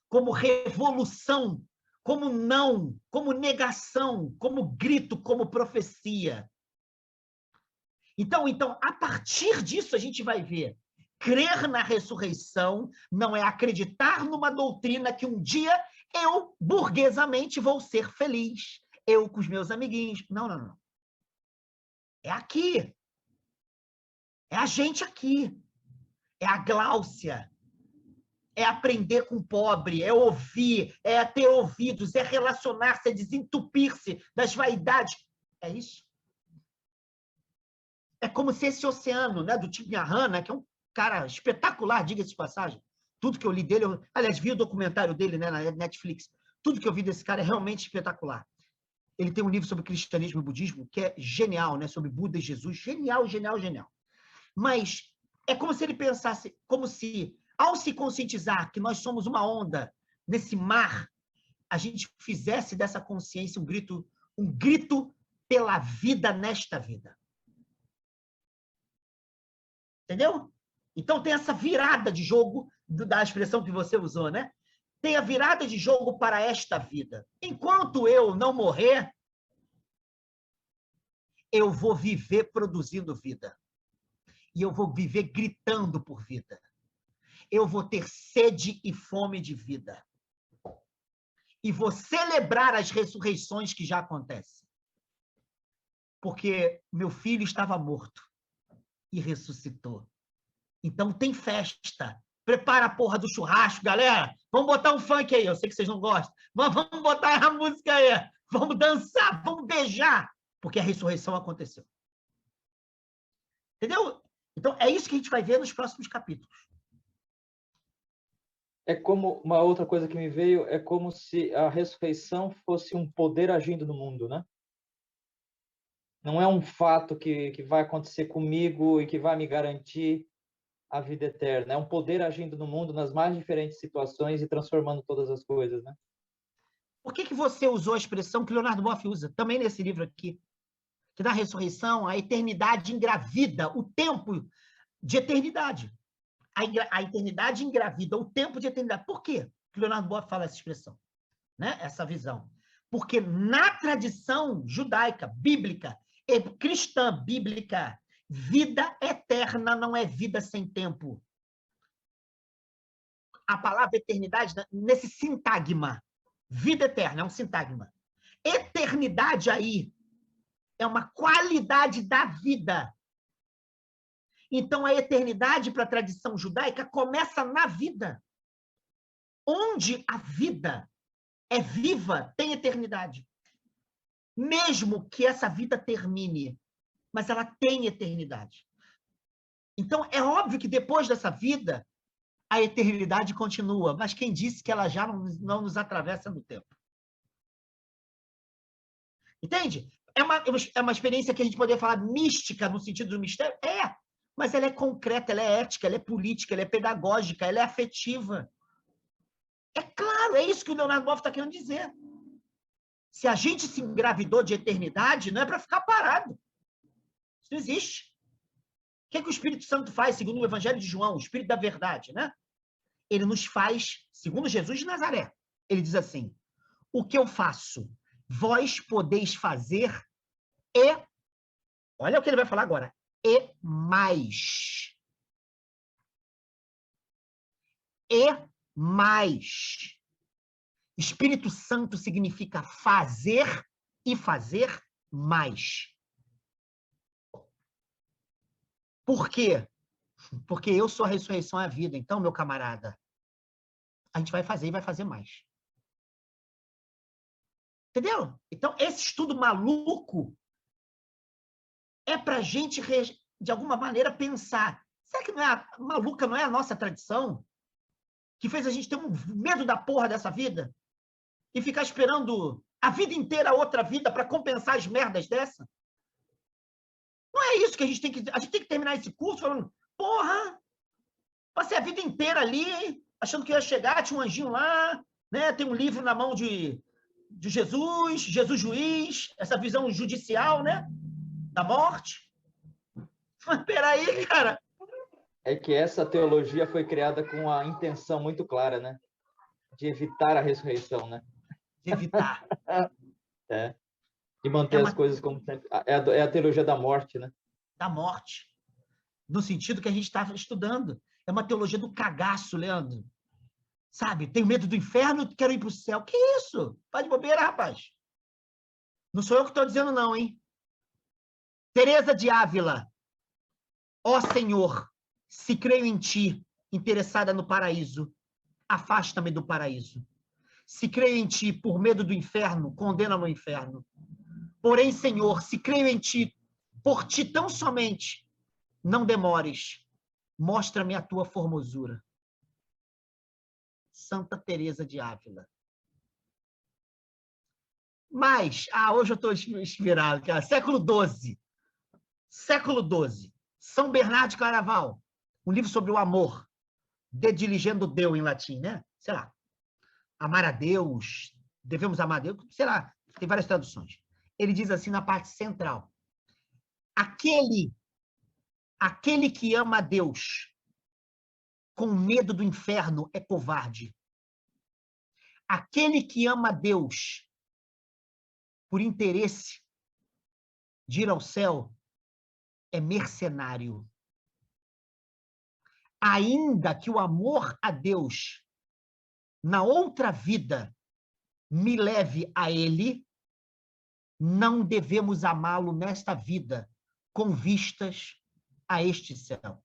como revolução, como não, como negação, como grito, como profecia. Então, a partir disso, a gente vai ver. Crer na ressurreição não é acreditar numa doutrina que um dia eu, burguesamente, vou ser feliz. Eu com os meus amiguinhos. Não, não, não. É aqui. É a gente aqui. É a Gláucia. É aprender com o pobre, é ouvir, é ter ouvidos, é relacionar-se, é desentupir-se das vaidades. É isso. É como se esse oceano, né, do Thich Nhat Hanh, né, que é um cara espetacular, diga-se de passagem. Tudo que eu li dele, aliás, vi o documentário dele, né, na Netflix. Tudo que eu vi desse cara é realmente espetacular. Ele tem um livro sobre cristianismo e budismo que é genial, né, sobre Buda e Jesus. Genial, genial, genial. Mas é como se ele pensasse, como se, ao se conscientizar que nós somos uma onda nesse mar, a gente fizesse dessa consciência um grito pela vida nesta vida. Entendeu? Então tem essa virada de jogo, da expressão que você usou, né? Tem a virada de jogo para esta vida. Enquanto eu não morrer, eu vou viver produzindo vida. E eu vou viver gritando por vida. Eu vou ter sede e fome de vida. E vou celebrar as ressurreições que já acontecem. Porque meu filho estava morto e ressuscitou. Então tem festa. Prepara a porra do churrasco, galera. Vamos botar um funk aí. Eu sei que vocês não gostam. Mas vamos botar a música aí. Vamos dançar, vamos beijar. Porque a ressurreição aconteceu. Entendeu? Então é isso que a gente vai ver nos próximos capítulos. É como, uma outra coisa que me veio, é como se a ressurreição fosse um poder agindo no mundo, né? Não é um fato que vai acontecer comigo e que vai me garantir a vida eterna. É um poder agindo no mundo nas mais diferentes situações e transformando todas as coisas, né? Por que você usou a expressão que Leonardo Boff usa, também nesse livro aqui, que na ressurreição a eternidade engravida o tempo de eternidade. A eternidade engravida o tempo de eternidade. Por quê que Leonardo Boff fala essa expressão? Né? Essa visão. Porque na tradição judaica, bíblica, e cristã bíblica, vida eterna não é vida sem tempo. A palavra eternidade, nesse sintagma, vida eterna é um sintagma. Eternidade aí é uma qualidade da vida. Então, a eternidade para a tradição judaica começa na vida. Onde a vida é viva, tem eternidade. Mesmo que essa vida termine, mas ela tem eternidade. Então, é óbvio que depois dessa vida, a eternidade continua, mas quem disse que ela já não nos atravessa no tempo? Entende? É uma experiência que a gente poderia falar mística, no sentido do mistério? É, mas ela é concreta, ela é ética, ela é política, ela é pedagógica, ela é afetiva. É claro, é isso que o Leonardo Boff está querendo dizer. Se a gente se engravidou de eternidade, não é para ficar parado. Isso não existe. O que é que o Espírito Santo faz, segundo o Evangelho de João, o Espírito da Verdade, né? Ele nos faz, segundo Jesus de Nazaré, ele diz assim, o que eu faço, vós podeis fazer e, olha o que ele vai falar agora, e mais. E mais. Espírito Santo significa fazer e fazer mais. Por quê? Porque eu sou a ressurreição e a vida. Então, meu camarada, a gente vai fazer e vai fazer mais. Entendeu? Então, esse estudo maluco é para a gente, de alguma maneira, pensar. Será que maluca não é a nossa tradição? Que fez a gente ter um medo da porra dessa vida? E ficar esperando a vida inteira outra vida para compensar as merdas dessa? Não é isso que a gente tem que... A gente tem que terminar esse curso falando, porra, passei a vida inteira ali, achando que ia chegar, tinha um anjinho lá, né? Tem um livro na mão de de Jesus, Jesus juiz, essa visão judicial, né? Da morte. Mas peraí, cara. É que essa teologia foi criada com a intenção muito clara, né? De evitar a ressurreição, né? De evitar. De manter as coisas como sempre. É a teologia da morte, né? Da morte. No sentido que a gente estava estudando. É uma teologia do cagaço, Leandro. Sabe? Tenho medo do inferno, quero ir para o céu. Que isso? Faz de bobeira, rapaz. Não sou eu que estou dizendo, não, hein? Teresa de Ávila. Ó Senhor, se creio em ti, interessada no paraíso, afasta-me do paraíso. Se creio em ti por medo do inferno, condena-me ao inferno. Porém, Senhor, se creio em ti, por ti tão somente, não demores, mostra-me a tua formosura. Santa Teresa de Ávila. Mas, hoje eu estou inspirado, cara. Século XII. Século XII. São Bernardo de Claraval. Um livro sobre o amor. De diligendo Deo em latim, né? Sei lá. Amar a Deus. Devemos amar a Deus. Sei lá. Tem várias traduções. Ele diz assim na parte central. Aquele que ama a Deus com medo do inferno é covarde. Aquele que ama a Deus por interesse de ir ao céu é mercenário. Ainda que o amor a Deus na outra vida me leve a ele, não devemos amá-lo nesta vida com vistas a este céu.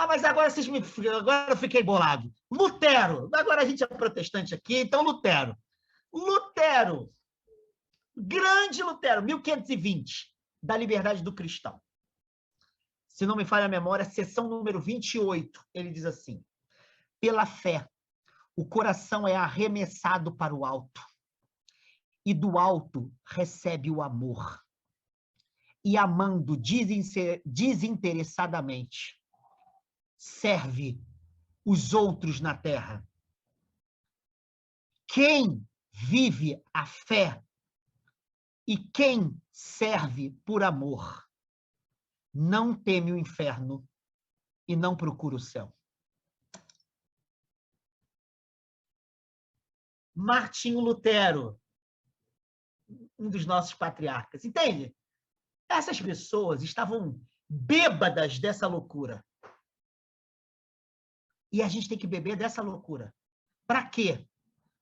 Mas agora agora eu fiquei bolado. Lutero. Agora a gente é protestante aqui, então Lutero. Lutero. Grande Lutero, 1520, da liberdade do cristão. Se não me falha a memória, seção número 28, ele diz assim: pela fé, o coração é arremessado para o alto, e do alto recebe o amor. E amando desinteressadamente, serve os outros na terra. Quem vive a fé e quem serve por amor, não teme o inferno e não procura o céu. Martinho Lutero, um dos nossos patriarcas, entende? Essas pessoas estavam bêbadas dessa loucura. E a gente tem que beber dessa loucura. Para quê?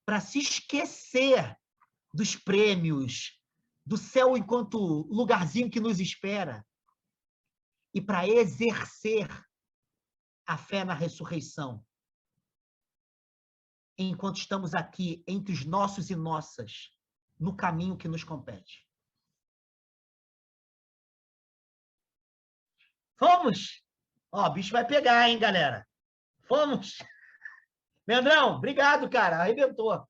Para se esquecer dos prêmios, do céu enquanto lugarzinho que nos espera. E para exercer a fé na ressurreição. Enquanto estamos aqui, entre os nossos e nossas, no caminho que nos compete. Fomos! Ó, o bicho vai pegar, hein, galera? Fomos! Leandrão, obrigado, cara. Arrebentou.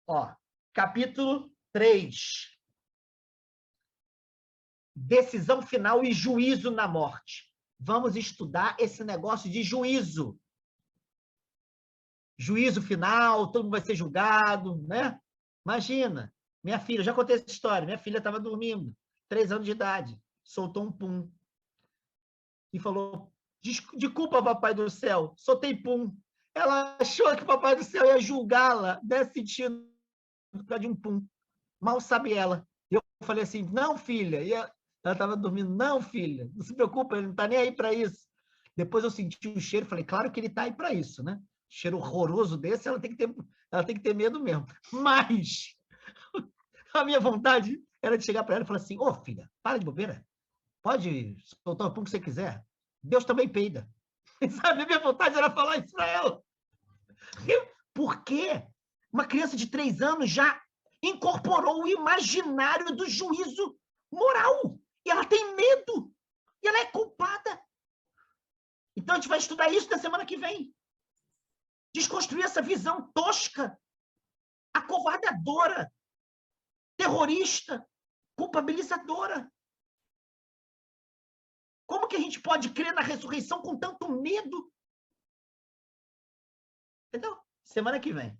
Ó, capítulo 3. Decisão final e juízo na morte. Vamos estudar esse negócio de juízo. Juízo final, todo mundo vai ser julgado, né? Imagina, minha filha, já contei essa história, minha filha estava dormindo, 3 anos de idade, soltou um pum. E falou, desculpa, papai do céu, soltei pum. Ela achou que o papai do céu ia julgá-la nesse sentido, por causa de um pum. Mal sabe ela. Eu falei assim, não, filha. E ela estava dormindo, não, filha, não se preocupa, ele não está nem aí para isso. Depois eu senti o cheiro, falei, claro que ele está aí para isso, né? Cheiro horroroso desse, ela tem que ter medo mesmo. Mas a minha vontade era de chegar para ela e falar assim, ô, filha, para de bobeira. Pode soltar o pum que você quiser. Deus também peida. Sabe, a minha vontade era falar isso para ela. Por quê? Uma criança de 3 anos já incorporou o imaginário do juízo moral. E ela tem medo. E ela é culpada. Então, a gente vai estudar isso na semana que vem. Desconstruir essa visão tosca, acovardadora, terrorista, culpabilizadora. Como que a gente pode crer na ressurreição com tanto medo? Então, semana que vem.